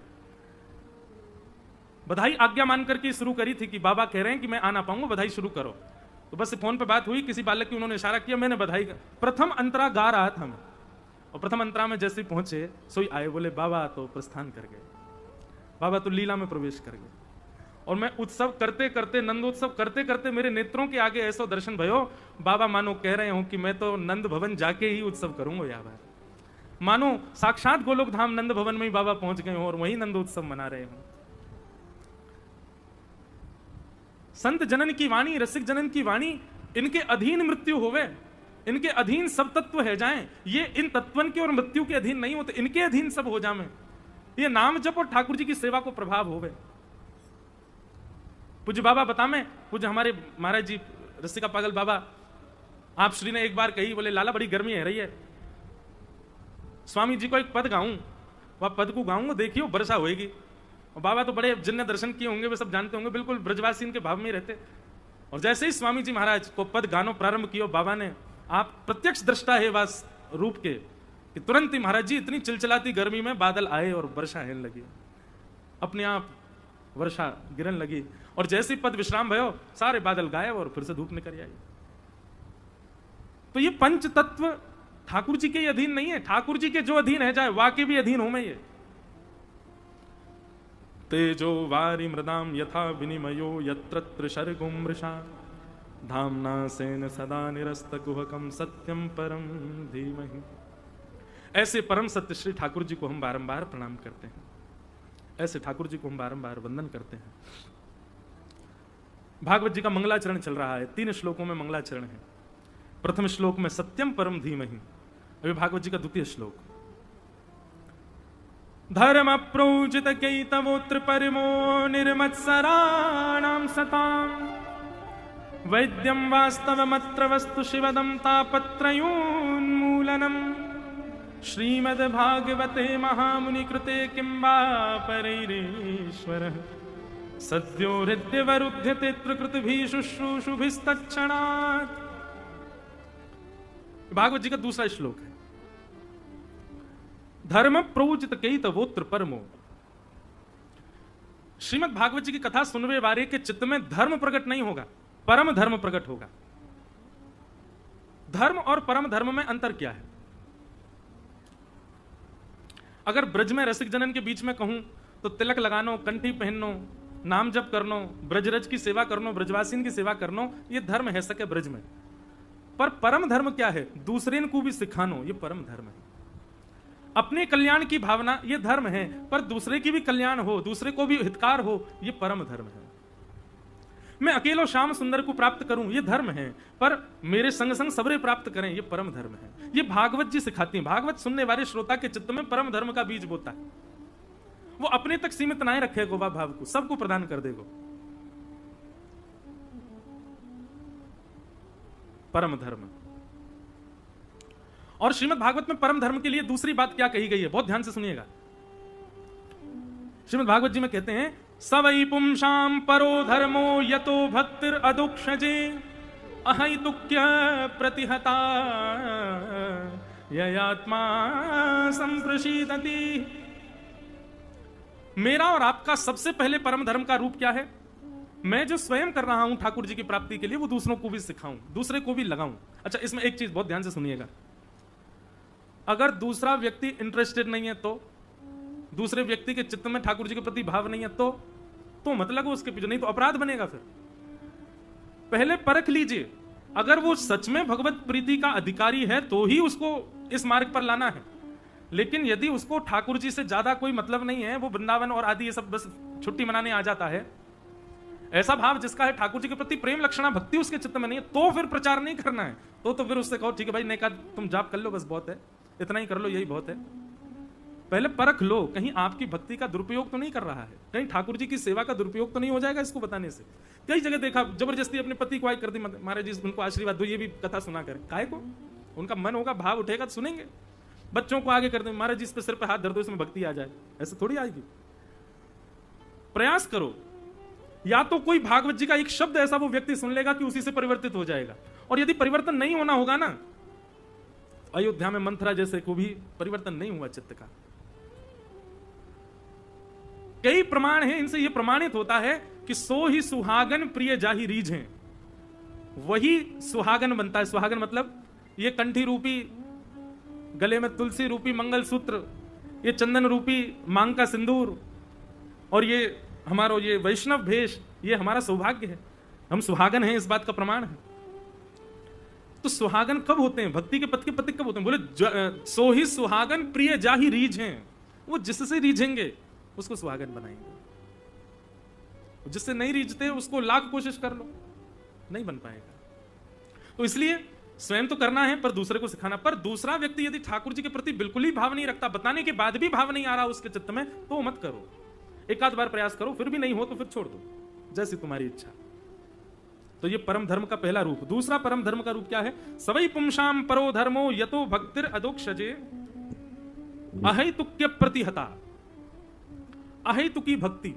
बधाई आज्ञा मान करके शुरू करी थी कि बाबा कह रहे हैं कि मैं आ ना पाऊंगा, बधाई शुरू करो। तो बस फोन पे बात हुई, किसी बालक की उन्होंने इशारा किया, मैंने बधाई प्रथम अंतरा गा रहा था मैं, और प्रथम अंतरा में जैसे पहुंचे सोई आए, बोले बाबा तो प्रस्थान कर गए, बाबा तो लीला में प्रवेश कर गए। और मैं उत्सव करते करते, नंदोत्सव करते करते मेरे नेत्रों के आगे ऐसा दर्शन भयो, बाबा मानो कह रहे हो कि मैं तो नंद भवन जाके ही उत्सव करूंगा। यार मानो साक्षात गोलोक धाम नंद भवन में ही बाबा पहुंच गए हो और वही नंदोत्सव मना रहे हो। संत जनन की वाणी, रसिक जनन की वाणी, इनके अधीन मृत्यु होवे, इनके अधीन सब तत्व है जाएं, ये इन तत्वन के और मृत्यु के अधीन नहीं होते, इनके अधीन सब हो जाए। ये नाम जप और ठाकुर जी की सेवा को प्रभाव होवे। पूज्य बाबा बता में, पूज्य हमारे महाराज जी रसिका पागल बाबा, आप श्री ने एक बार कही, बोले लाला बड़ी गर्मी है रही है, स्वामी जी को एक पद गाऊं, वह पद को गाऊंगा, देखियो वर्षा होएगी। और बाबा तो बड़े, जिनने दर्शन किए होंगे वे सब जानते होंगे, बिल्कुल ब्रजवासी इनके भाव में रहते। और जैसे ही स्वामी जी महाराज को पद गानो प्रारंभ किया बाबा ने, आप प्रत्यक्ष दृष्टा है वास रूप के, कि तुरंत ही महाराज जी इतनी चिलचिलाती गर्मी में बादल आए और वर्षा होने लगी। अपने आप वर्षा गिरन लगी और जैसे ही पद विश्राम भयो सारे बादल गायब और फिर से धूप निकल आई। तो ये पंच तत्व ठाकुर जी के अधीन नहीं है, ठाकुर जी के जो अधीन है चाहे वाके भी अधीन हो मैं ये। तेजो वारी मृदाम यथा विनिमयो यत्र शर्गो मृषा धामना सेन सदा निरस्त कुहकम सत्यम परम धीमहि। ऐसे परम सत्य श्री ठाकुर जी को हम बारंबार प्रणाम करते हैं, ऐसे ठाकुर जी को हम बारंबार वंदन करते हैं। भागवत जी का मंगलाचरण चल रहा है, 3 श्लोकों में मंगलाचरण है। प्रथम श्लोक में सत्यम परम धीमहि, अभी भागवत जी का द्वितीय श्लोक। धर्म प्रोजित कैतवोत्र परमो निर्मत्सराणां सताम् वैद्यं वास्तवमत्र वस्तु शिवदं तापत्रयोन्मूलनम् श्रीमद्भागवते महामुनिकृते किं वा परैरीश्वरः सद्यो हृद्यवरुध्यते त्रिकृतिभिः शुश्रूषुभिस्तत्क्षणात्। भागवत जी का दूसरा श्लोक है। धर्म प्रोजित कैतवोत्र परमो, श्रीमद् भागवत जी की कथा सुनवे वाले के चित्त में धर्म प्रकट नहीं होगा, परम धर्म प्रकट होगा। धर्म और परम धर्म में अंतर क्या है? अगर ब्रज में रसिक जनन के बीच में कहूं तो तिलक लगानो, कंठी पहननो, नाम जप करनो, ब्रजरज की सेवा करनो, ब्रजवासीन की सेवा करनो, ये धर्म है सके ब्रज में। पर परम धर्म क्या है? दूसरे को भी सिखानो, ये परम धर्म है। अपने कल्याण की भावना ये धर्म है, पर दूसरे की भी कल्याण हो, दूसरे को भी हितकार हो, ये परम धर्म है। मैं अकेलो श्याम सुंदर को प्राप्त करूं, ये धर्म है, पर मेरे संग संग सबरे प्राप्त करें, ये परम धर्म है। ये भागवत जी सिखाती हैं। भागवत सुनने वाले श्रोता के चित्त में परम धर्म का बीज बोता है। वो अपने तक सीमित ना रखे गोवा भाव को, सबको प्रदान कर देगो। परम धर्म। और श्रीमद् भागवत में परम धर्म के लिए दूसरी बात क्या कही गई है, बहुत ध्यान से सुनिएगा। श्रीमद् भागवत जी में कहते हैं सवै पुंसाम परो धर्मो यतो भक्तिर अदुक्षजे अहैतुक्य प्रतिहता ययात्मा संप्रशीदति। मेरा और आपका सबसे पहले परम धर्म का रूप क्या है? मैं जो स्वयं कर रहा हूं ठाकुर जी की प्राप्ति के लिए, वो दूसरों को भी सिखाऊं, दूसरे को भी लगाऊं। अच्छा, इसमें एक चीज बहुत ध्यान से सुनिएगा। अगर दूसरा व्यक्ति इंटरेस्टेड नहीं है, तो दूसरे व्यक्ति के चित्त में ठाकुर जी के प्रति भाव नहीं है, तो मत लगो उसके पीछे, नहीं तो अपराध बनेगा। फिर पहले परख लीजिए, अगर वो सच में भगवत प्रीति का अधिकारी है तो ही उसको इस मार्ग पर लाना है। लेकिन यदि उसको ठाकुर जी से ज्यादा कोई मतलब नहीं है, वो वृंदावन और आदि ये सब बस छुट्टी मनाने आ जाता है, ऐसा भाव जिसका है ठाकुर जी के प्रति प्रेम लक्षणा भक्ति उसके चित्त में नहीं है, तो फिर प्रचार नहीं करना है। तो फिर उससे कहो ठीक है भाई, नेका तुम जाप कर लो, बस बहुत है, इतना ही कर लो, यही बहुत है। पहले परख लो, कहीं आपकी भक्ति का दुरुपयोग तो नहीं कर रहा है, कहीं ठाकुर जी की सेवा का दुरुपयोग तो नहीं हो जाएगा इसको बताने से। कई जगह देखा जबरदस्ती अपने पति को आगे कर दी, महाराज जी उनको आशीर्वाद दो, ये भी कथा सुना करें। काहे को? उनका मन होगा, भाव उठेगा तो सुनेंगे। बच्चों को आगे कर दे, महाराज जी इस पे सिर पे हाथ धर दो, इसमें भक्ति आ जाए, ऐसे थोड़ी आएगी। प्रयास करो, या तो कोई भागवत जी का एक शब्द ऐसा वो व्यक्ति सुन लेगा कि उसी से परिवर्तित हो जाएगा। और यदि परिवर्तन नहीं होना होगा ना, अयोध्या में मंथरा जैसे को भी परिवर्तन नहीं हुआ चित्त का। कई प्रमाण हैं, इनसे यह प्रमाणित होता है कि सो ही सुहागन प्रिय जाहि रीझ हैं, वही सुहागन बनता है। सुहागन मतलब ये कंठी रूपी, गले में तुलसी रूपी मंगलसूत्र, ये चंदन रूपी मांग का सिंदूर, और ये हमारा ये वैष्णव भेष, ये हमारा सौभाग्य है। हम सुहागन हैं, इस बात का प्रमाण है। तो सुहागन कब होते हैं? भक्ति के पथ के पथिक कब होते हैं? बोले सो ही सुहागन प्रिय जाहि रीझ हैं, वो जिससे रीझेंगे उसको सुहागन बनाएंगे। जिससे नहीं रीझते उसको लाख कोशिश कर लो, नहीं बन पाएगा। तो इसलिए स्वयं तो करना है, पर दूसरे को सिखाना। पर दूसरा व्यक्ति यदि ठाकुर जी के प्रति बिल्कुल ही भाव नहीं रखता, बताने के बाद भी भाव नहीं आ रहा उसके चित्त में, तो मत करो। एक आध बार प्रयास करो, फिर भी नहीं हो तो फिर छोड़ दो, जैसी तुम्हारी इच्छा। तो ये परम धर्म का पहला रूप। दूसरा परम धर्म का रूप क्या है? सवै पुंसाम परो धर्मो यतो भक्तिर अदोक्षजे अहैतुक्य प्रतिहता। अहैतुकी भक्ति,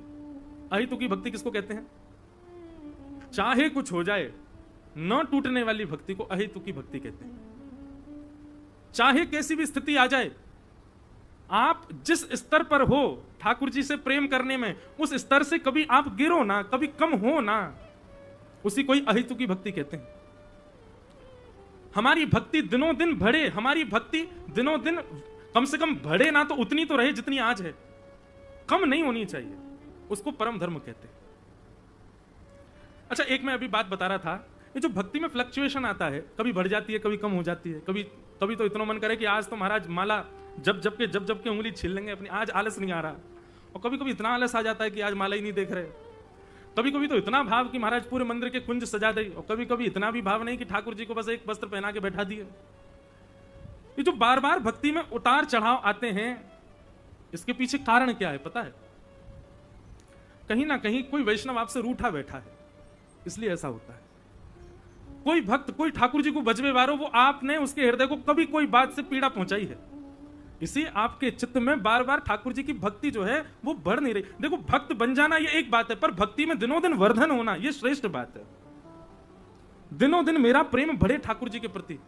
अहैतुकी भक्ति किसको कहते हैं? चाहे कुछ हो जाए न टूटने वाली भक्ति को अहैतुकी भक्ति कहते हैं। चाहे कैसी भी स्थिति आ जाए, आप जिस स्तर पर हो ठाकुर जी से प्रेम करने में, उस स्तर से कभी आप गिरो ना, कभी कम हो ना, उसी कोई अहितु की भक्ति कहते हैं। हमारी भक्ति दिनों दिन बढ़े, हमारी भक्ति दिनों दिन कम से कम बढ़े ना तो उतनी तो रहे जितनी आज है, कम नहीं होनी चाहिए, उसको परम धर्म कहते हैं। अच्छा, एक मैं अभी बात बता रहा था, ये जो भक्ति में फ्लक्चुएशन आता है, कभी बढ़ जाती है, कभी कम हो जाती है, कभी तो इतना मन करे कि आज तो महाराज माला जब के उंगली छील लेंगे अपनी, आज आलस नहीं आ रहा, और कभी कभी इतना आलस आ जाता है कि आज माला ही नहीं देख रहे। कभी कभी तो इतना भाव कि महाराज पूरे मंदिर के कुंज सजा दे, और कभी कभी इतना भी भाव नहीं कि ठाकुर जी को बस एक वस्त्र पहना के बैठा दिए। ये जो बार बार भक्ति में उतार चढ़ाव आते हैं, इसके पीछे कारण क्या है पता है? कहीं ना कहीं कोई वैष्णव आपसे रूठा बैठा है, इसलिए ऐसा होता है। कोई भक्त, कोई ठाकुर जी को बजवे वारो, वो आपने उसके हृदय को कभी कोई बात से पीड़ा पहुंचाई है, इसी आपके चित्त में बार बार ठाकुर जी की भक्ति जो है वो बढ़ नहीं रही। देखो, भक्त बन जाना ये एक बात है, पर भक्ति में दिनों दिन वर्धन होना ये श्रेष्ठ बात है। दिनों दिन मेरा प्रेम बढ़े ठाकुर जी के प्रति,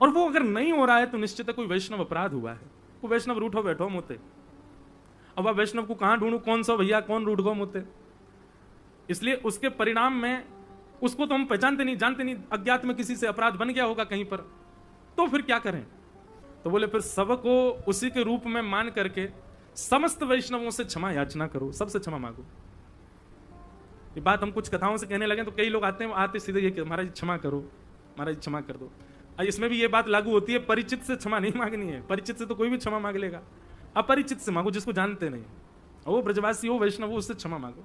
और वो अगर नहीं हो रहा है तो निश्चित है कोई वैष्णव अपराध हुआ है। वो वैष्णव रूठो बैठो मोते, अब आप वैष्णव को कहां ढूंढू, कौन सा भैया कौन रूठ गो मोते। इसलिए उसके परिणाम में उसको तो हम पहचानते नहीं, जानते नहीं, अज्ञात में किसी से अपराध बन गया होगा कहीं पर, तो फिर क्या करें? तो बोले फिर सबको उसी के रूप में मान करके समस्त वैष्णवों से क्षमा याचना करो, सबसे क्षमा मांगो। ये बात हम कुछ कथाओं से कहने लगे तो कई लोग आते हैं, आते सीधे ये महाराज क्षमा करो, महाराज क्षमा कर दो। इसमें भी ये बात लागू होती है, परिचित से क्षमा नहीं मांगनी है। परिचित से तो कोई भी क्षमा मांग लेगा, अपरिचित से मांगो, जिसको जानते नहीं, वो ब्रजवासी हो, वैष्णव हो, उससे क्षमा मांगो।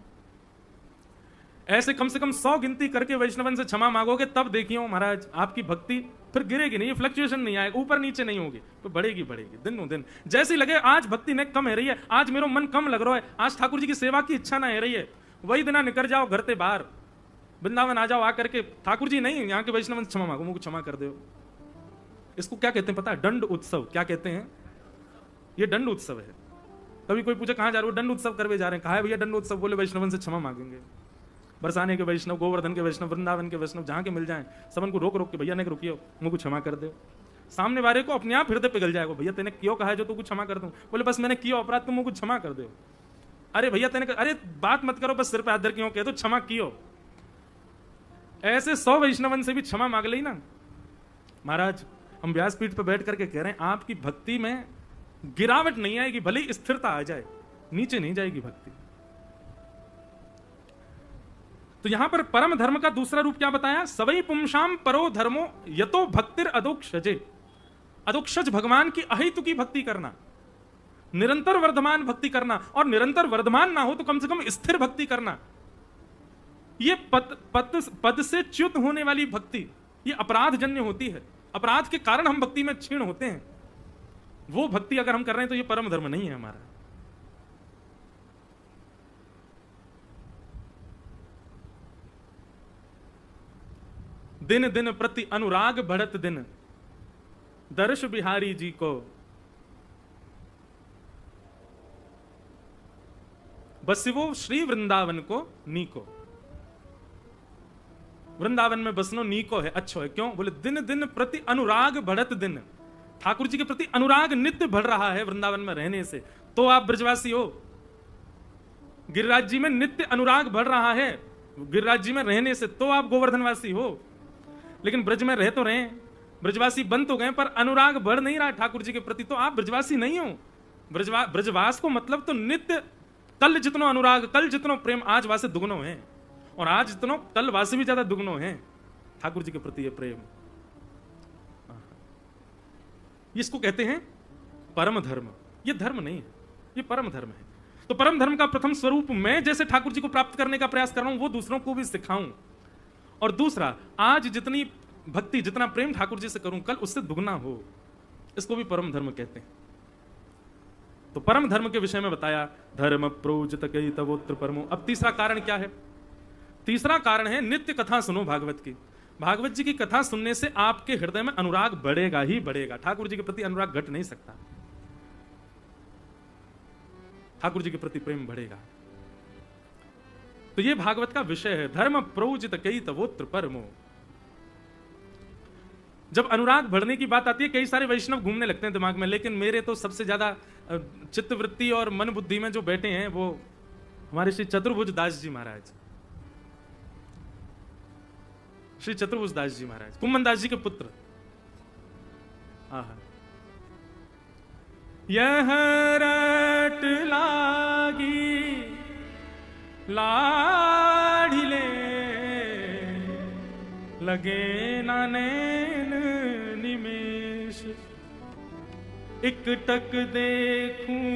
ऐसे कम से कम 100 गिनती करके वैष्णवन से क्षमा मांगोगे, तब देखियो महाराज आपकी भक्ति फिर गिरेगी नहीं, फ्लक्चुएशन नहीं आएगा, ऊपर नीचे नहीं होगी, तो बढ़ेगी बढ़ेगी दिनों दिन। जैसे लगे आज भक्ति ने कम है रही है, आज मेरा मन कम लग रहा है, आज ठाकुर जी की सेवा की इच्छा ना है रही है, वही दिना निकल जाओ घर से बाहर, वृंदावन आ जाओ, आकर के ठाकुर जी नहीं, यहाँ के वैष्णव से क्षमा मांगो, मुझे क्षमा कर दो। इसको क्या कहते हैं पता है? दंड उत्सव। क्या कहते हैं? ये दंड उत्सव है। कभी कोई पूछे कहां जा रहे हो? दंड उत्सव करवे जा रहे हैं। कहा है भैया दंड उत्सव? बोले वैष्णवन से क्षमा मांगेंगे। बरसाने के वैष्णव, गोवर्धन के वैष्णव, वृंदावन के वैष्णव, जहां के मिल जाएं, सबन को रोक रोक के भैया ने रुकियो, मुझको क्षमा कर दो। सामने वाले को अपने आप हृदय पिघल जाएगा, भैया तेने क्यों कहा है जो तू कुछ क्षमा कर दूं? बोले बस मैंने किया अपराध, तुम मुझको क्षमा कर दो। अरे भैया तेने, अरे बात मत करो, बस सिर पे हाथ धर क्यों कह दो क्षमा कियो। ऐसे 100 वैष्णवन से भी क्षमा मांग ली ना महाराज, हम व्यासपीठ पर बैठ करके कह रहे हैं आपकी भक्ति में गिरावट नहीं आएगी, भले ही स्थिरता आ जाए, नीचे नहीं जाएगी भक्ति। तो यहां पर परम धर्म का दूसरा रूप क्या बताया? सवई पुंसाम परो धर्मो यतो भक्तिर अदोक्षजे। अदोक्षज भगवान की अहितु की भक्ति करना, निरंतर वर्धमान भक्ति करना, और निरंतर वर्धमान ना हो तो कम से कम स्थिर भक्ति करना। ये पद से च्युत होने वाली भक्ति ये अपराध जन्य होती है, अपराध के कारण हम भक्ति में क्षीण होते हैं। वो भक्ति अगर हम कर रहे हैं तो ये परम धर्म नहीं है हमारा। दिन दिन प्रति अनुराग बढ़त दिन, दर्श बिहारी जी को बसिवो श्री वृंदावन को नीको। वृंदावन में बसनो नीको है, अच्छो है। क्यों? बोले दिन दिन प्रति अनुराग बढ़त दिन, ठाकुर जी के प्रति अनुराग नित्य बढ़ रहा है वृंदावन में रहने से, तो आप ब्रजवासी हो। गिरिराज जी में नित्य अनुराग बढ़ रहा है गिरिराज जी में रहने से, तो आप गोवर्धनवासी हो। लेकिन ब्रज में रह तो रहे, ब्रजवासी बन तो गए, पर अनुराग बढ़ नहीं रहा ठाकुर जी के प्रति, तो आप ब्रजवासी नहीं हो। ब्रजवास को मतलब तो नित्य, कल जितनो अनुराग, कल जितनो प्रेम, आज वासे दुगनो है, और आज जितनो कल वासे भी ज्यादा दुगनो है ठाकुर जी के प्रति ये प्रेम। इसको कहते हैं परम धर्म। ये धर्म नहीं है, ये परम धर्म है। तो परम धर्म का प्रथम स्वरूप मैं जैसे ठाकुर जी को प्राप्त करने का प्रयास कर रहा हूं, वो दूसरों को भी सिखाऊं। और दूसरा, आज जितनी भक्ति, जितना प्रेम ठाकुर जी से करूं, कल उससे दुगना हो, इसको भी परम धर्म कहते हैं। तो परम धर्म के विषय में बताया, धर्म प्रोजित कई तवोत्र परमो। अब तीसरा कारण क्या है? तीसरा कारण है नित्य कथा सुनो भागवत की। भागवत जी की कथा सुनने से आपके हृदय में अनुराग बढ़ेगा ही बढ़ेगा। ठाकुर जी के प्रति अनुराग घट नहीं सकता, ठाकुर जी के प्रति प्रेम बढ़ेगा। तो ये भागवत का विषय है, धर्म प्रोजित कई तवोत्र परमो। जब अनुराग बढ़ने की बात आती है, कई सारे वैष्णव घूमने लगते हैं दिमाग में, लेकिन मेरे तो सबसे ज्यादा चित्तवृत्ति और मन बुद्धि में जो बैठे हैं वो हमारे श्री चतुर्भुज दास जी महाराज। श्री चतुर्भुज दास जी महाराज कुम्भन दास जी के पुत्र। यह रट लागी लाढ़िले लगे ना नैन निमेश, एक टक देखूं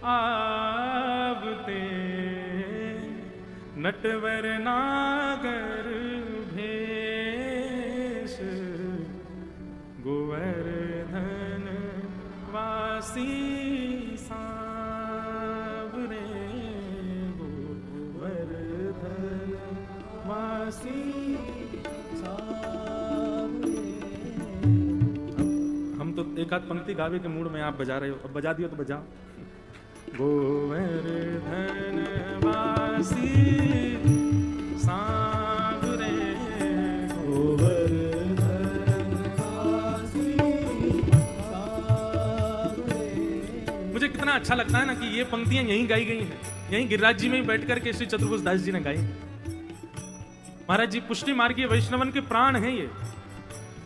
आवते नटवर नागर भेष, गोवर्धन वासी सांवरे, गोवर्धन वासी सांवरे। हम तो एक आध पंक्ति गावे के मूड में, आप बजा रहे हो, अब बजा दियो तो बजाओ। गोवर्धन वासी सांवरे, गोवर्धन वासी सांवरे। मुझे कितना अच्छा लगता है ना कि ये पंक्तियां यहीं गाई गई हैं, यहीं गिरिराज जी में ही बैठ करके श्री चतुर्भुज दास जी ने गाई। महाराज जी पुष्टि मार्गीय वैष्णवन के प्राण हैं ये।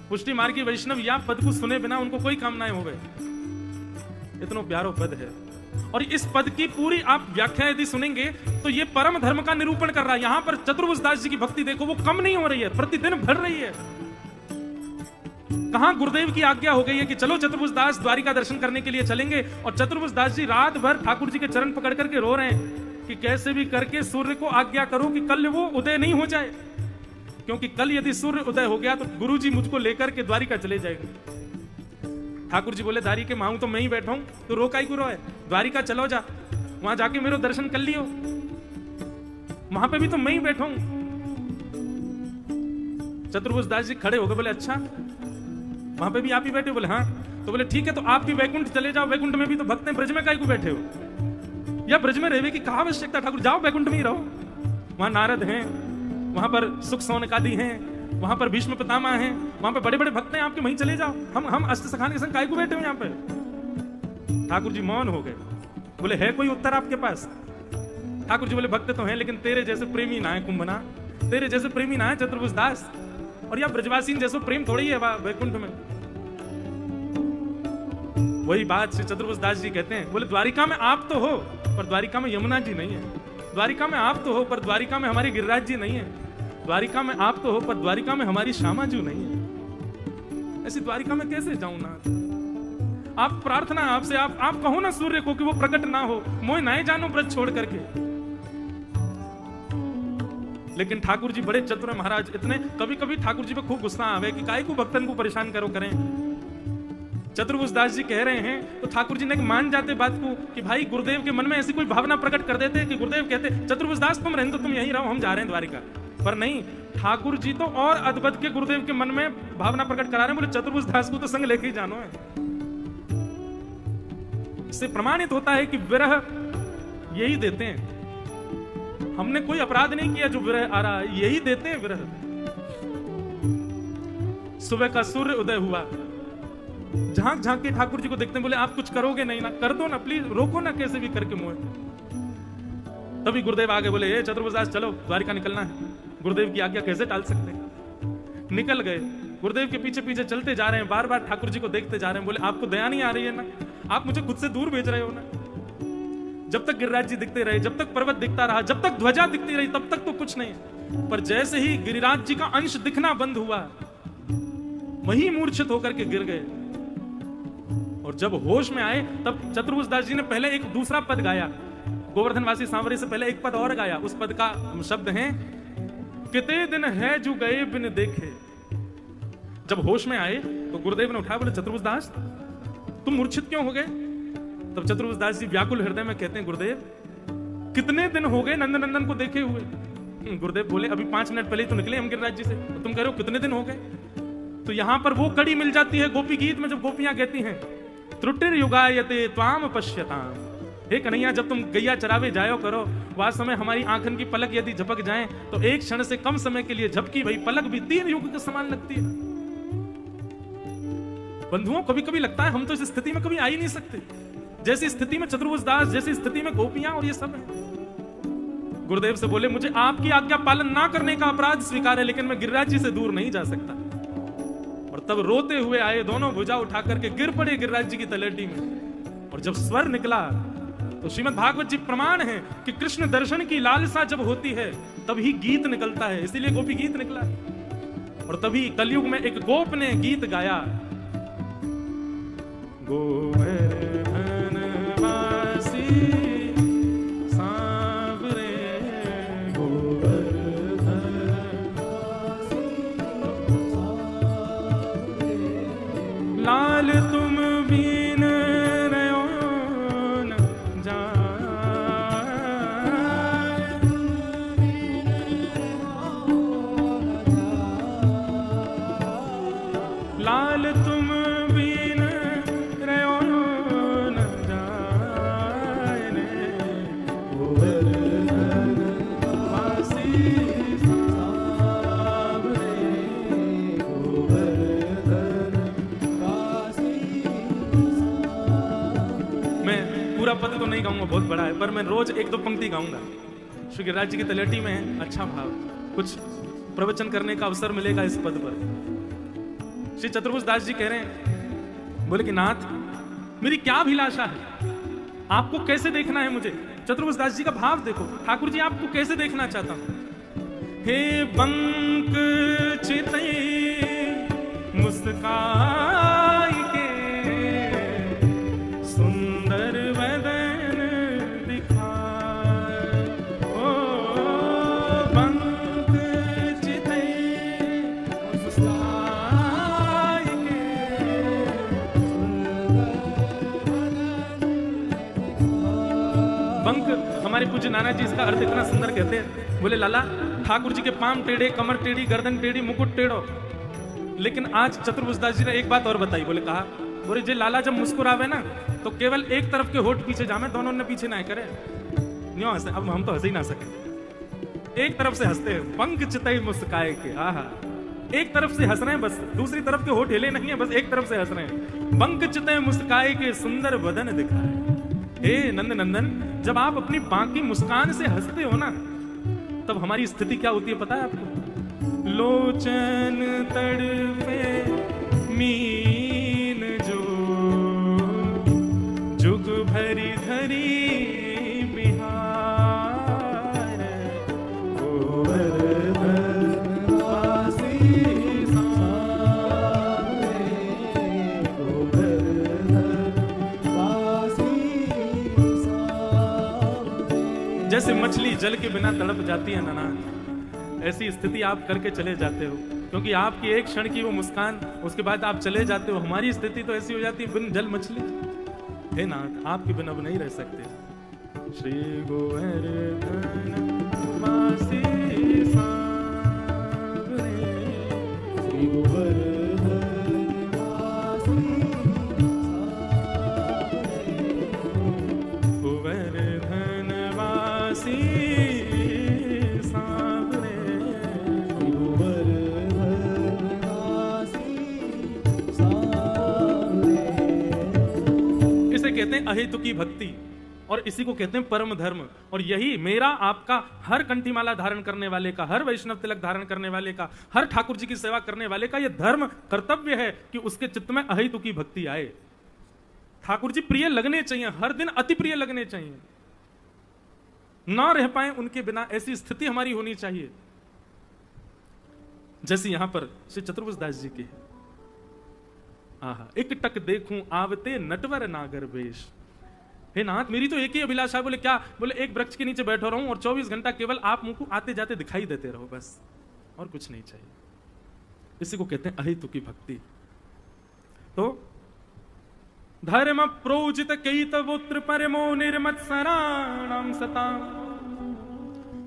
पुष्टि मार्गीय वैष्णव या पद को सुने बिना उनको कोई कामनाएं हो गए, इतना प्यारो पद है। और इस पद की पूरी आप व्याख्या यदि सुनेंगे तो ये परम धर्म का निरूपण कर रहा है। यहां पर चतुर्भुज दास जी की भक्ति देखो, वो कम नहीं हो रही है, प्रतिदिन बढ़ रही है। कहां गुरुदेव की आज्ञा हो गई है कि चलो चतुर्भुज दास द्वारिका दर्शन करने के लिए चलेंगे, और चतुर्भुज दास जी रात भर ठाकुर जी के चरण पकड़ करके रो रहे हैं कि कैसे भी करके सूर्य को आज्ञा करो कि कल वो उदय नहीं हो जाए, क्योंकि कल यदि सूर्य उदय हो गया तो गुरु जी मुझको लेकर के द्वारिका चले जाएंगे। ठाकुर जी बोले धारी के माहू तो मैं ही बैठा हूं, तो रोकाई गुरु है, द्वारिका चलो जा, वहां जाके मेरे दर्शन कर लियो, वहां पे भी तो मैं ही बैठा हूं। चतुर्भुज दास जी खड़े हो गए, बोले अच्छा वहां पे भी आप ही बैठे? बोले हाँ। तो बोले ठीक है, तो आप भी वैकुंठ चले जाओ, वैकुंठ में भी तो भक्त हैं, ब्रज में काहे को बैठे हो, या ब्रज में रहने की कहा आवश्यकता, ठाकुर जाओ वैकुंठ में ही रहो, वहां नारद हैं, वहां पर सुख सौनकादि हैं, वहां पर भीष्म पितामह हैं, वहां पर बड़े बड़े भक्त हैं आपके, वहीं चले जाओ, हम अष्ट सखान के संग काहे को बैठे हो यहाँ पे। ठाकुर जी मौन हो गए, बोले है कोई उत्तर आपके पास? ठाकुर जी बोले भक्त तो हैं, लेकिन तेरे जैसे प्रेमी ना है कुंभना, तेरे जैसे प्रेमी ना है चतुर्भुज दास, और या ब्रजवासी जैसे प्रेम थोड़ी है वैकुंठ में। वही बात श्री चतुर्भुज दास जी कहते हैं, बोले द्वारिका में आप तो हो पर द्वारिका में यमुना जी नहीं है, द्वारिका में आप तो हो पर द्वारिका में हमारे गिरिराज जी नहीं है, द्वारिका में आप तो हो पर द्वारिका में हमारी श्यामा जी नहीं है। ऐसी द्वारिका में कैसे जाऊं ना? आप प्रार्थना आपसे, आप कहो ना सूर्य को कि वो प्रकट ना हो, मोह ना जानो ब्रज छोड़ करके। लेकिन ठाकुर जी बड़े चतुर है महाराज, इतने कभी कभी ठाकुर जी पे खूब गुस्सा आवे कि काहे को भक्तन को परेशान करें। चतुर्भुज दास जी कह रहे हैं तो ठाकुर जी ने मान जाते बात को कि भाई गुरुदेव के मन में ऐसी कोई भावना प्रकट कर देते कि गुरुदेव कहते चतुर्भुज दास तुम रहने तो तुम यहीं रहो, हम जा रहे हैं द्वारिका। पर नहीं, ठाकुर जी तो और अद्भुत के गुरुदेव के मन में भावना प्रकट करा रहे हैं, बोले चतुर्भुज दास को तो संग लेके ही जानो है। इससे प्रमाणित होता है कि विरह यही देते हैं, हमने कोई अपराध नहीं किया जो विरह आ रहा है, यही देते हैं विरह। सुबह का सूर्य उदय हुआ, झांक झांक के ठाकुर जी को देखते हैं, बोले आप कुछ करोगे नहीं ना, कर दो ना प्लीज, रोको ना कैसे भी करके मुझे। तभी गुरुदेव आगे बोले ए चतुर्भुज दास चलो द्वारिका निकलना है, गुरुदेव की आज्ञा कैसे टाल सकते हैं। निकल गए, गुरुदेव के पीछे पीछे चलते जा रहे हैं, बार बार ठाकुर जी को देखते जा रहे हैं, बोले आपको दया नहीं आ रही है ना, आप मुझे खुद से दूर भेज रहे हो ना। जब तक गिरिराज जी दिखते रहे, जब तक पर्वत दिखता रहा, जब तक ध्वजा दिखती रही, तब तक तो कुछ नहीं। पर जैसे ही गिरिराज जी का अंश दिखना बंद हुआ, वही मूर्छित होकर के गिर गए। और जब होश में आए तब चतुर्भुज दास जी ने पहले एक दूसरा पद गाया, गोवर्धनवासी सांवरे से पहले एक पद और गाया। उस पद का शब्द है कितने दिन है जो गए बिन देखे। जब होश में आए तो गुरुदेव ने उठाया, बोले चतुर्भुज दास तुम मूर्छित क्यों हो गए? तब चतुर्भुज दास जी व्याकुल हृदय में कहते हैं, गुरुदेव कितने दिन हो गए नंदनंदन को देखे हुए। गुरुदेव बोले अभी 5 मिनट पहले तो निकले हम गिरिराज जी से, तो तुम कह रहे हो कितने दिन हो गए। तो यहां पर वो कड़ी मिल जाती है गोपी गीत में, जब गोपियां कहती हैं त्रुटिर युगायते त्वाम पश्यताम। हे कन्हैया जब तुम गैया चरावे जायो करो, वह समय हमारी आंखन की पलक यदि झपक जाए तो एक क्षण से कम समय के लिए झपकी भई पलक भी 3 युग के समान लगती है। बंधुओं, कभी कभी लगता है हम तो इस स्थिति में कभी आ ही नहीं सकते, जैसी स्थिति में चतुर्भुज दास, जैसी स्थिति में गोपियां और ये सब है। गुरुदेव से बोले, मुझे आपकी आज्ञा पालन ना करने का अपराध स्वीकार है, लेकिन मैं गिरिराज जी से दूर नहीं जा सकता। और तब रोते हुए आए, दोनों भुजा उठा करके गिर पड़े गिरिराज जी की तलेटी में। और जब स्वर निकला तो श्रीमद् भागवत जी प्रमाण है कि कृष्ण दर्शन की लालसा जब होती है तभी गीत निकलता है, इसीलिए गोपी गीत निकला। और तभी कलयुग में एक गोप ने गीत गाया, गोवर्धन वासी सांवरे, गोवर्धन वासी सांवरे, लाल तुम बिन रहो न जाए, लाल तुम बिन रहो न जाए, गोवर्धन वासी सांवरे, गोवर्धन वासी सांवरे। मैं पूरा पद तो नहीं गाऊंगा, बहुत बड़ा है, पर मैं रोज एक दो पंक्ति गाऊंगा। श्री गिरिराज जी की तलेटी में अच्छा भाव, कुछ प्रवचन करने का अवसर मिलेगा इस पद पर। श्री चतुर्भुज दास जी कह रहे हैं, बोले कि नाथ, मेरी क्या अभिलाषा है, आपको कैसे देखना है मुझे। चतुर्भुज दास जी का भाव देखो, ठाकुर जी आपको कैसे देखना चाहता हूं। हे बंक चितई मुस्काई के, सुंदर वदन दिखाए, ओ बंक चितई मुस्काई के, बंक हमारे पूज्य नाना जी इसका अर्थ इतना सुंदर कहते हैं, बोले लाला, ठाकुर जी के पांव टेढ़े, कमर टेढ़ी, गर्दन टेढ़ी, मुकुट टेढ़ो। लेकिन आज चतुर्भुज दास जी ने एक बात और बताई, बोले कहा, बोले जे लाला जब मुस्कुरावे ना तो केवल एक तरफ के होठ पीछे जामे, दोनों ने पीछे ना करे। न्यों हंसे, अब हम तो हंस ही ना सके, एक तरफ से हंसते हैं, पंख चितई मुस्काए के, आहा, एक तरफ से हंस रहे हैं बस, दूसरी तरफ के होठ हिले नहीं है, बस एक तरफ से हंस रहे हैं। पंख चितई मुस्काए के, सुंदर बदन दिखाए। हे नंद नंदन, जब आप अपनी बाकी मुस्कान से हंसते हो ना, तब हमारी स्थिति क्या होती है पता है आपको। लोचन तड़पे मीन जो, जुग भरी धरी बिहार, गोवर्धन वासी सांवरे, गोवर्धन वासी सांवरे। जैसे मछली जल के बिना तड़प जाती है नाना, ऐसी स्थिति आप करके चले जाते हो, क्योंकि आपकी एक क्षण की वो मुस्कान, उसके बाद आप चले जाते हो। हमारी स्थिति तो ऐसी हो जाती है, बिन जल मछली। हे नाथ, आपके बिना अब नहीं रह सकते। श्री गोवर्धन वासी सांवरे, श्री गोवर्धन वासी सांवरे, गोवर्धन वासी कहते हैं अहेतुकी भक्ति, और इसी को कहते हैं परम धर्म। और यही मेरा आपका, हर कंठीमाला धारण करने वाले का, हर वैष्णव तिलक धारण करने वाले का, हर ठाकुर जी की सेवा करने वाले का यह धर्म कर्तव्य है कि उसके चित्त में अहेतुकी भक्ति आए। ठाकुर जी प्रिय लगने चाहिए, हर दिन अति प्रिय लगने चाहिए, ना रह पाए उनके बिना, ऐसी स्थिति हमारी होनी चाहिए जैसी यहां पर श्री चतुर्भुज दास जी की है। आहा, एक टक देखूं आवते नटवर नागर वेश। हे नाथ, मेरी तो एक ही अभिलाषा। बोले क्या? बोले एक वृक्ष के नीचे बैठा रहूं और 24 घंटा केवल आप मुझको आते जाते दिखाई देते रहो, बस, और कुछ नहीं चाहिए। इसी को कहते हैं अहेतुकी भक्ति। तो धर्म प्रोजित कैतवोत्र परमो निर्मत्सराणाम सताम।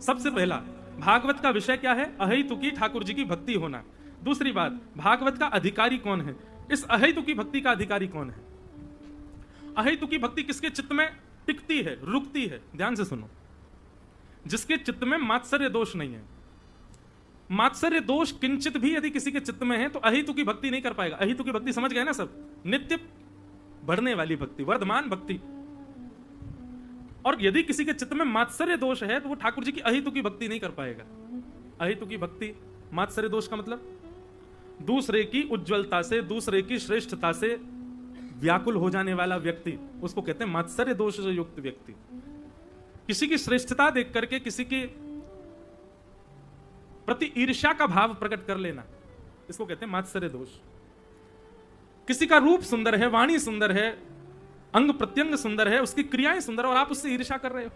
सबसे पहला भागवत का विषय क्या है? अहेतुकी ठाकुर जी की भक्ति होना। दूसरी बात, भागवत का अधिकारी कौन है? इस अहेतुकी भक्ति का अधिकारी कौन है? अहेतुकी भक्ति किसके चित्त में टिकती है, रुकती है? ध्यान से सुनो। जिसके चित्त में मात्सर्य दोष नहीं है, मात्सर्य दोष किंचित भी यदि किसी के चित्त में है तो अहितु की भक्ति नहीं कर पाएगा। अहितु की भक्ति समझ गए ना सब, नित्य बढ़ने वाली भक्ति, वर्धमान भक्ति। और यदि किसी के चित्त में मात्सर्य दोष है तो वो ठाकुर जी की अहितु की भक्ति नहीं कर पाएगा। अहितु की भक्ति, मात्सर्य दोष का मतलब दूसरे की उज्ज्वलता से, दूसरे की श्रेष्ठता से व्याकुल हो जाने वाला व्यक्ति, उसको कहते हैं मात्सर्य दोष से युक्त व्यक्ति। किसी की श्रेष्ठता देख करके किसी की प्रति ईर्ष्या का भाव प्रकट कर लेना, इसको कहते हैं मात्सर्य दोष। किसी का रूप सुंदर है, वाणी सुंदर है, अंग प्रत्यंग सुंदर है, उसकी क्रियाएं सुंदर, और आप उससे ईर्ष्या कर रहे हो।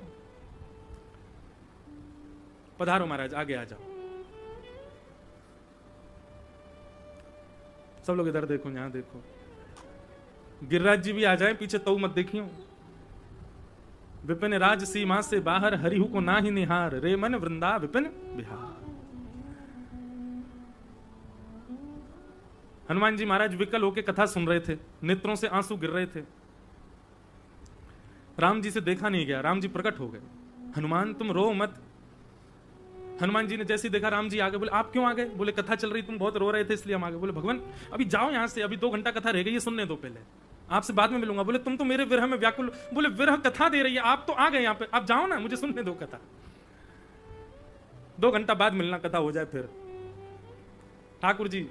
पधारो महाराज, आगे आ जाओ। सब लोग इधर देखो, यहां देखो। गिरिराज जी भी आ जाए पीछे, तो मत देखियो। विपिन राज सीमा से बाहर, हरिहु को ना ही निहार, रे मन वृंदा विपिन बिहार। हनुमान जी महाराज विकल होकर कथा सुन रहे थे, नेत्रों से आंसू गिर रहे थे। राम जी से देखा नहीं गया, राम जी प्रकट हो गए। हनुमान तुम रो मत। हनुमान जी ने जैसे देखा राम जी आ गए, बोले आप क्यों आ गए? बोले कथा चल रही, तुम बहुत रो रहे थे इसलिए हम आ गए। बोले भगवान अभी जाओ यहां से, अभी 2 घंटा कथा रह गई है, सुनने दो पहले, आपसे बाद में मिलूंगा। बोले तुम तो मेरे विरह में व्याकुल। बोले विरह कथा दे रही है, आप तो आ गए यहाँ पे, आप जाओ ना, मुझे सुनने दो कथा। 2 घंटा बाद मिलना, कथा हो जाए फिर। ठाकुर जी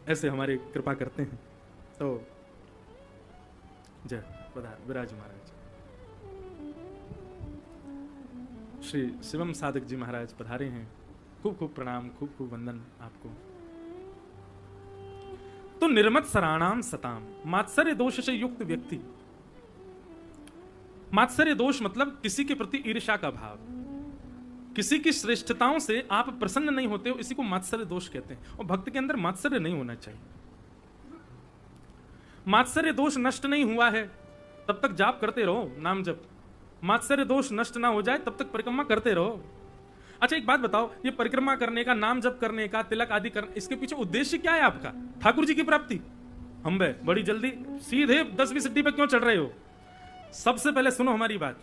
ऐसे हमारी कृपा करते हैं। तो जय पधार विराज महाराज। श्री शिवम साधक जी महाराज पधारे हैं, खूब खूब प्रणाम, खूब खूब वंदन आपको। तो निर्मत सराणाम सताम, मात्सर्य दोष से युक्त व्यक्ति। मात्सर्य दोष मतलब किसी के प्रति ईर्ष्या का भाव, किसी की श्रेष्ठताओं से आप प्रसन्न नहीं होते हो, इसी को मात्सर्य दोष कहते हैं। और भक्त के अंदर मात्सर्य नहीं होना चाहिए। मात्सर्य दोष नष्ट नहीं हुआ है तब तक जाप करते रहो, नाम जप। मात्सर्य दोष नष्ट ना हो जाए तब तक परिक्रमा करते रहो। अच्छा एक बात बताओ, ये परिक्रमा करने का, नाम जप करने का, तिलक आदि करने, इसके पीछे उद्देश्य क्या है आपका? ठाकुर जी की प्राप्ति। हम बड़ी जल्दी सीधे 10वीं सिद्धि पे क्यों चढ़ रहे हो? सबसे पहले सुनो हमारी बात।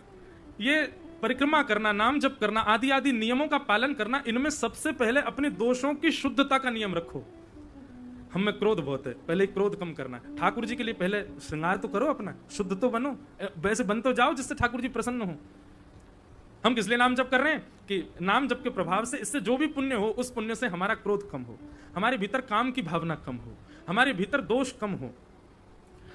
ये परिक्रमा करना, नाम जप करना, आदि आदि नियमों का पालन करना, इनमें सबसे पहले अपने दोषों की शुद्धता का नियम रखो। हम में क्रोध बहुत है, पहले क्रोध कम करना। ठाकुर जी के लिए पहले श्रृंगार तो करो अपना, शुद्ध तो बनो, वैसे बन तो जाओ जिससे ठाकुर जी प्रसन्न हो। हम किस लिए नाम जप कर रहे हैं? कि नाम जप के प्रभाव से, इससे जो भी पुण्य हो, उस पुण्य से हमारा क्रोध कम हो, हमारे भीतर काम की भावना कम हो, हमारे भीतर दोष कम हो।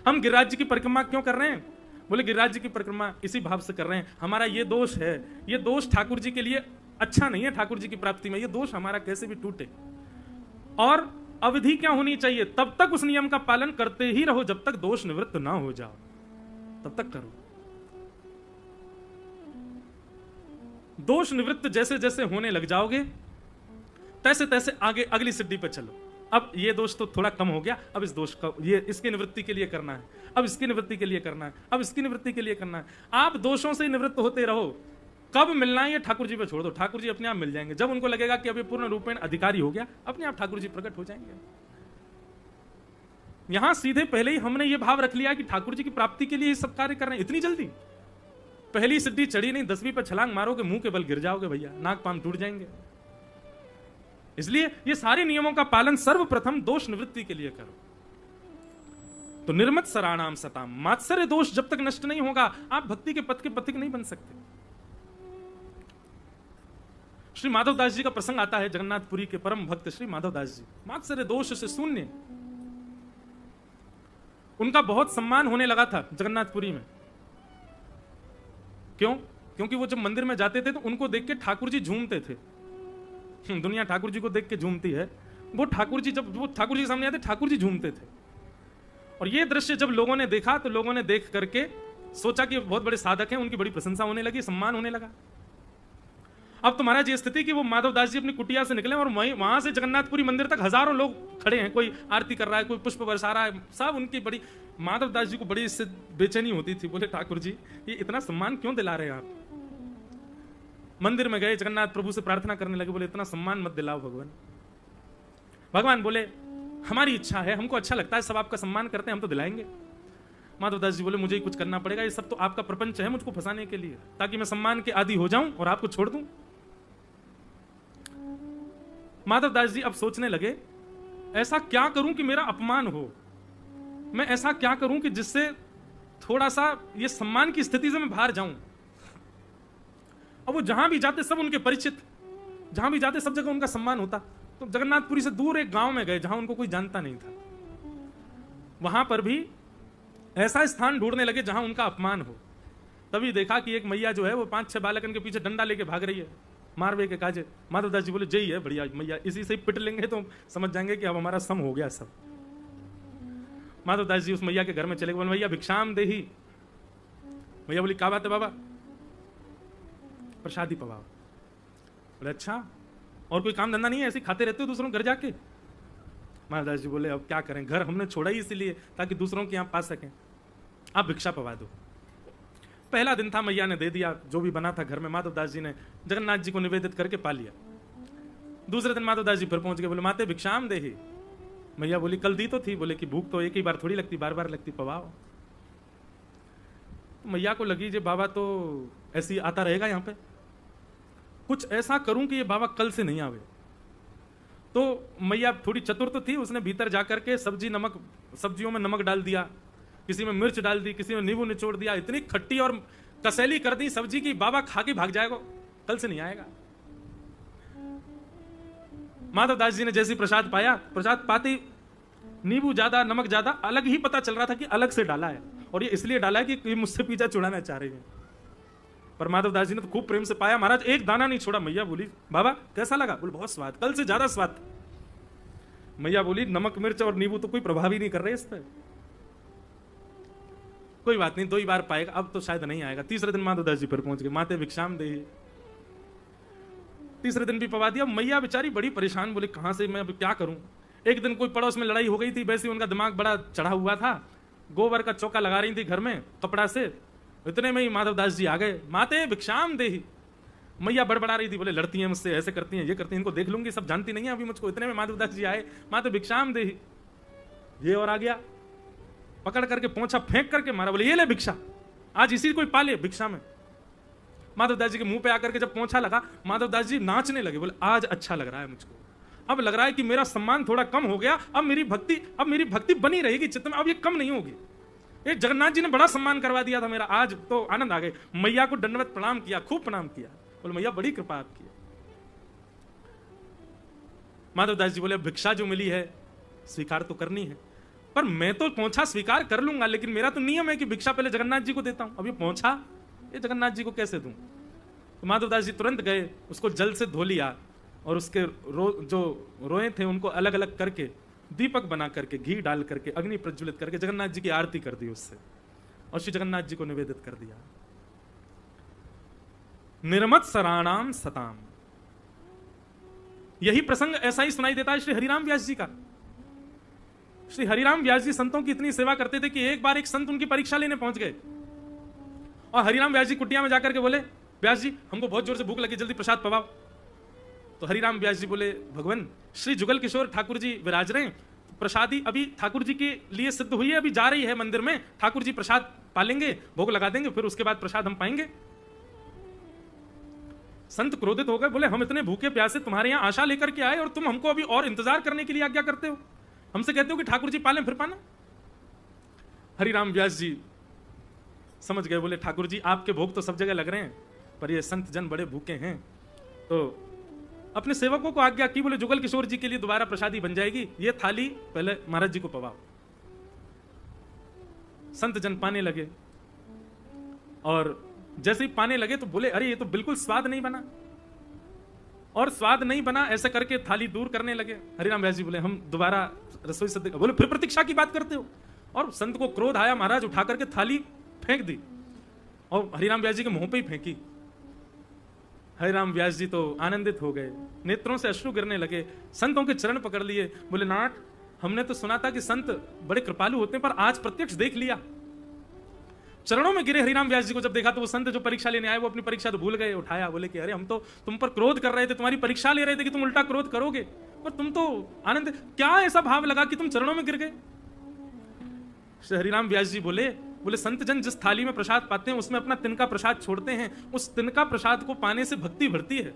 हम गिरिराज जी की परिक्रमा क्यों कर रहे हैं? बोले गिरिराज जी की परिक्रमा इसी भाव से कर रहे हैं, हमारा ये दोष है, ये दोष ठाकुर जी के लिए अच्छा नहीं है, ठाकुर जी की प्राप्ति में ये दोष हमारा कैसे भी टूटे। और अवधि क्या होनी चाहिए? तब तक उस नियम का पालन करते ही रहो जब तक दोष निवृत्त ना हो जाओ, तब तक करो। दोष निवृत्त जैसे जैसे होने लग जाओगे तैसे तैसे आगे अगली सिद्धि पे चलो। अब ये दोष तो थोड़ा कम हो गया, अब इस दोष का, ये इसकी निवृत्ति के लिए करना है, अब इसकी निवृत्ति के लिए करना है, अब इसकी निवृत्ति के लिए करना है। आप दोषों से निवृत्त होते रहो। कब मिलना है ये ठाकुर जी पे छोड़ दो, ठाकुर जी अपने आप मिल जाएंगे। जब उनको लगेगा कि अभी पूर्ण रूपेण अधिकारी हो गया, अपने आप ठाकुर जी प्रकट हो जाएंगे। यहां सीधे पहले ही हमने ये भाव रख लिया कि ठाकुर जी की प्राप्ति के लिए ये सब कार्य कर रहे हैं। इतनी जल्दी पहली सिद्धि चढ़ी नहीं, 10वीं पर छलांग मारोगे, मुंह के बल गिर जाओगे भैया, नाक पाम टूट जाएंगे। इसलिए ये सारे नियमों का पालन सर्वप्रथम दोष निवृत्ति के लिए करो। तो निर्मत सराणाम सताम, मात्सर्य दोष जब तक नष्ट नहीं होगा आप भक्ति के पथ के पथिक नहीं बन सकते। श्री माधवदास जी का प्रसंग आता है, जगन्नाथपुरी के परम भक्त श्री माधवदास जी, मात्सर्य दोष से शून्य। उनका बहुत सम्मान होने लगा था जगन्नाथपुरी में। क्यों? क्योंकि वो जब मंदिर में जाते थे तो उनको देख के ठाकुर जी झूमते थे। दुनिया ठाकुर जी को देख के झूमती है, वो ठाकुर जी, जब वो ठाकुर जी के सामने आते ठाकुर जी झूमते थे। और ये दृश्य जब लोगों ने देखा तो लोगों ने देख करके सोचा कि बहुत बड़े साधक हैं, उनकी बड़ी प्रशंसा होने लगी, सम्मान होने लगा। अब तो महाराज ये स्थिति कि वो माधवदास जी अपनी कुटिया से निकले और वहां से जगन्नाथपुरी मंदिर तक हजारों लोग खड़े हैं, कोई आरती कर रहा है, कोई पुष्प बरसा रहा है, सब उनकी बड़ी, माधवदास जी को बड़ी इससे बेचैनी होती थी। बोले ठाकुर जी ये इतना सम्मान क्यों दिला रहे हैं आप? मंदिर में गए, जगन्नाथ प्रभु से प्रार्थना करने लगे, बोले इतना सम्मान मत दिलाओ भगवान। भगवान बोले हमारी इच्छा है, हमको अच्छा लगता है, सब आपका सम्मान करते हैं, हम तो दिलाएंगे। माधवदास जी बोले मुझे ही कुछ करना पड़ेगा, ये सब तो आपका प्रपंच है मुझको फंसाने के लिए, ताकि मैं सम्मान के आदी हो जाऊं और आपको छोड़ दूं। माधवदास जी अब सोचने लगे, ऐसा क्या करूं कि मेरा अपमान हो, मैं ऐसा क्या करूं कि जिससे थोड़ा सा ये सम्मान की स्थिति से मैं बाहर जाऊं। अब वो जहां भी जाते सब उनके परिचित, जहां भी जाते सब जगह उनका सम्मान होता। तो जगन्नाथपुरी से दूर एक गांव में गए जहां उनको कोई जानता नहीं था। वहां पर भी ऐसा स्थान ढूंढने लगे जहां उनका अपमान हो। तभी देखा कि एक मैया जो है वो 5-6 बालकन के पीछे डंडा लेके भाग रही है, मारवे के काजे। माधवदास जी बोले, जय है बढ़िया मैया, इसी से पिट लेंगे तो समझ जाएंगे कि अब हमारा सम हो गया सब। माधवदास जी उस मैया के घर में चले गए, बोले मैया भिक्षाम देही। मैया बोली, क्या बात है बाबा? प्रसादी पवाओ। बोले, अच्छा और कोई काम धंधा नहीं है, ऐसे खाते रहते हो दूसरों घर जाके? महाराज जी बोले, अब क्या करें, घर हमने छोड़ा ही इसलिए ताकि दूसरों के यहाँ पा सकें, आप भिक्षा पवा दो। पहला दिन था, मैया ने दे दिया जो भी बना था घर में, माधवदास जी ने जगन्नाथ जी को निवेदित करके पा लिया। दूसरे दिन माधवदास जी फिर पहुंच गए, बोले माते भिक्षाम देही। मैया बोली, कल दी तो थी। बोले कि भूख तो एक ही बार थोड़ी लगती, बार बार लगती, पवाओ। मैया को लगी जे बाबा तो ऐसी आता रहेगा यहाँ पे, कुछ ऐसा करूं कि ये बाबा कल से नहीं आवे। तो मैया थोड़ी चतुर तो थी, उसने भीतर जाकर के सब्जियों में नमक डाल दिया, किसी में मिर्च डाल दी, किसी में नींबू निचोड़ दिया, इतनी खट्टी और कसैली कर दी सब्जी की बाबा खा के भाग जाएगा, कल से नहीं आएगा। माधवदास जी ने जैसे प्रसाद पाया, प्रसाद पाते नींबू ज्यादा नमक ज्यादा, अलग ही पता चल रहा था कि अलग से डाला है और ये इसलिए डाला है कि ये मुझसे पिज्जा छुड़ाना चाह रही है। पर माधवदास जी ने तो खूब प्रेम से पाया, महाराज एक दाना नहीं छोड़ा। मैया बोली, बाबा कैसा लगा? बोले, बहुत स्वाद, कल से ज्यादा स्वाद। मैया बोली, नमक मिर्च और नींबू तो कोई प्रभाव ही नहीं कर रहे इस पर। कोई बात नहीं, 2 ही बार पाएगा, अब तो शायद नहीं आएगा। तीसरे दिन माधवदास जी फिर पहुंच गए, माते भिक्षाम दे। तीसरे दिन भी पवा दिया। मैया बेचारी बड़ी परेशान, बोले कहां से मैं अब क्या करूं। एक दिन कोई पड़ोस में लड़ाई हो गई थी, वैसे उनका दिमाग बड़ा चढ़ा हुआ था, गोबर का चौका लगा रही थी घर में कपड़ा से। इतने में ही माधवदास जी आ गए, माते भिक्षाम देही। मैया बड़बड़ा रही थी, बोले लड़ती हैं मुझसे, ऐसे करती हैं, ये करती हैं, इनको देख लूंगी, सब जानती नहीं है अभी मुझको। इतने में माधवदास जी आए, माते भिक्षाम देही। ये और आ गया, पकड़ करके पोंछा फेंक करके मारा, बोले ये ले भिक्षा, आज इसी कोई पाले भिक्षा में। माधवदास जी के मुंह पे आकर के जब पोंछा लगा, माधवदास जी नाचने लगे, बोले आज अच्छा लग रहा है मुझको, अब लग रहा है कि मेरा सम्मान थोड़ा कम हो गया, अब मेरी भक्ति बनी रहेगी चित्त में, अब ये कम नहीं होगी। ये जगन्नाथ जी ने बड़ा सम्मान करवा दिया था मेरा, आज तो आनंद आ गए। मैया को दंडवत प्रणाम किया, खूब प्रणाम किया, बोले मैया बड़ी कृपा आपकी। माधवदास जी बोले, भिक्षा जो मिली है स्वीकार तो करनी है, पर मैं तो पोंछा स्वीकार कर लूंगा, लेकिन मेरा तो नियम है कि भिक्षा पहले जगन्नाथ जी को देता हूं, अब ये पोंछा ये जगन्नाथ जी को कैसे दूं। तो माधवदास जी तुरंत गए, उसको जल से धो लिया और उसके जो रोए थे उनको अलग अलग करके दीपक बना करके घी डाल करके अग्नि प्रज्वलित करके जगन्नाथ जी की आरती कर दी उससे, और श्री जगन्नाथ जी को निवेदित कर दिया। निर्मत सराणाम सताम, यही प्रसंग ऐसा ही सुनाई देता है श्री हरिराम व्यास जी का। श्री हरिराम व्यास जी संतों की इतनी सेवा करते थे कि एक बार एक संत उनकी परीक्षा लेने पहुंच गए और हरिराम व्यास जी कुटिया में जाकर के बोले, व्यास जी हमको बहुत जोर से भूख लगी, जल्दी प्रसाद पवाओ। तो हरिराम व्यास जी बोले, भगवान श्री जुगल किशोर ठाकुर जी विराज रहे हैं, प्रसादी अभी ठाकुर जी के लिए सिद्ध हुई है, अभी जा रही है मंदिर में, ठाकुर जी प्रसाद पालेंगे, भोग लगा देंगे, फिर उसके बाद प्रसाद हम पाएंगे। संत क्रोधित हो गए, बोले हम इतने भूखे प्यासे तुम्हारे यहां आशा लेकर के आए और तुम हमको अभी और इंतजार करने के लिए आज्ञा करते हो, हमसे कहते हो कि ठाकुर जी पालें फिर पाना। हरिराम व्यास जी समझ गए, बोले ठाकुर जी आपके भोग तो सब जगह लग रहे हैं, पर ये संत जन बड़े भूखे हैं। तो अपने सेवकों को आज्ञा की, बोले जुगल किशोर जी के लिए दोबारा प्रसादी बन जाएगी, ये थाली पहले महाराज जी को पवाओ। संत जन पाने लगे और जैसे ही पाने लगे तो बोले, अरे ये तो बिल्कुल स्वाद नहीं बना, और स्वाद नहीं बना ऐसे करके थाली दूर करने लगे। हरिराम व्यास जी बोले, हम दोबारा रसोई से बोले फिर प्रतीक्षा की बात करते हो, और संत को क्रोध आया, महाराज उठा करके थाली फेंक दी और हरिराम व्यास जी के मुंह पे ही फेंकी। हरिराम व्यास जी तो आनंदित हो गए, नेत्रों से अश्रु गिरने लगे, संतों के चरण पकड़ लिए, बोले नाथ हमने तो सुना था कि संत बड़े कृपालु होते हैं, पर आज प्रत्यक्ष देख लिया। चरणों में गिरे हरिराम व्यास जी को जब देखा तो वो संत जो परीक्षा लेने आए वो अपनी परीक्षा तो भूल गए, उठाया, बोले कि अरे हम तो तुम पर क्रोध कर रहे थे, तुम्हारी परीक्षा ले रहे थे कि तुम उल्टा क्रोध करोगे, पर तुम तो आनंद, क्या ऐसा भाव लगा कि तुम चरणों में गिर गए। श्री हरिराम व्यास जी बोले संत जन जिस थाली में प्रसाद पाते हैं उसमें अपना तिनका प्रसाद छोड़ते हैं, उस तिनका प्रसाद को पाने से भक्ति बढ़ती है।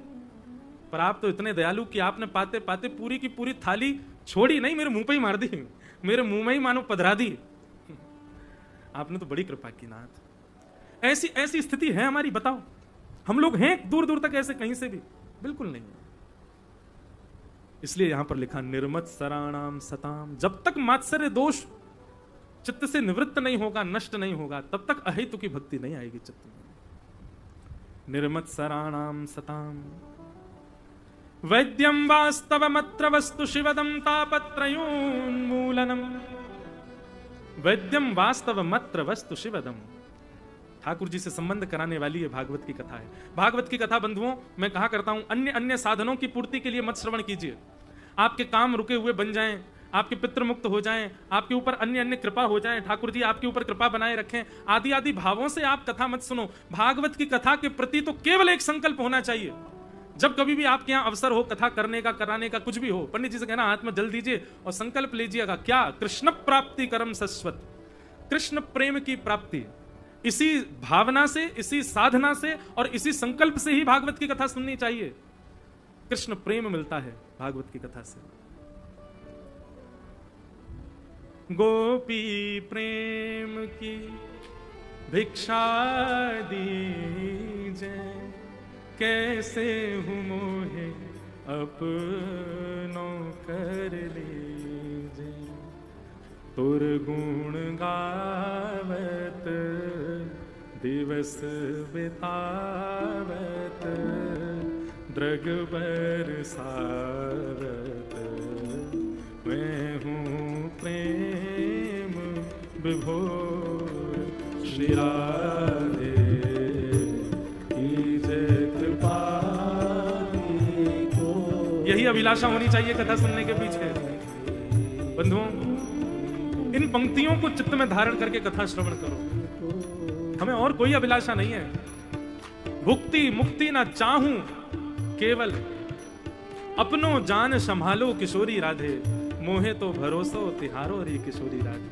पर आप तो इतने दयालु कि आपने पाते पाते पूरी की पूरी थाली छोड़ी नहीं, मेरे मुंह पे ही मार दी, मेरे मुंह में ही मानो पधरा दी। आपने तो बड़ी कृपा की नाथ। ऐसी ऐसी स्थिति है हमारी, बताओ हम लोग हैं दूर दूर तक ऐसे कहीं से भी? बिल्कुल नहीं। इसलिए यहां पर लिखा निर्मत्सराणाम सताम, जब तक मात्सर्य दोष चित्त से निवृत्त नहीं होगा, नष्ट नहीं होगा, तब तक अहेतु की भक्ति नहीं आएगी चित्त में। निर्मत्सराणाम सताम वैद्यम वास्तवमत्र वस्तु शिवदम तापत्रयोन्मूलनम। वैद्यम वास्तवमत्र वस्तु शिवदम, ठाकुर जी से संबंध कराने वाली ये भागवत की कथा है। भागवत की कथा बंधुओं मैं कहा करता हूं, अन्य अन्य साधनों की पूर्ति के लिए मत श्रवण कीजिए। आपके काम रुके हुए बन जाएं, आपके पितृ मुक्त हो जाएं, आपके ऊपर अन्य अन्य कृपा हो जाएं, ठाकुर जी आपके ऊपर कृपा बनाए रखें, आदि आदि भावों से आप कथा मत सुनो। भागवत की कथा के प्रति तो केवल एक संकल्प होना चाहिए। जब कभी भी आपके यहां अवसर हो कथा करने का, कराने का, कुछ भी हो, पंडित जी से कहना हाथ में जल दीजिए और संकल्प लीजिएगा। क्या? कृष्ण प्राप्ति करम सस्वत, कृष्ण प्रेम की प्राप्ति। इसी भावना से, इसी साधना से और इसी संकल्प से ही भागवत की कथा सुननी चाहिए। कृष्ण प्रेम मिलता है भागवत की कथा से। गोपी प्रेम की भिक्षा दीजिए, कैसे हूँ मोहे अपनों कर लीजिए। तुर गुण गावत दिवस बितावत, दृग बरसावत, मैं हूँ प्रेम विभोर श्री राधे कीजे कृपा को। यही अभिलाषा होनी चाहिए कथा सुनने के पीछे। बंधुओं, इन पंक्तियों को चित्त में धारण करके कथा श्रवण करो। हमें और कोई अभिलाषा नहीं है। भुक्ति मुक्ति ना चाहूं, केवल अपनो जान संभालो किशोरी राधे, मोहे तो भरोसो तिहारो रे किशोरी राधे।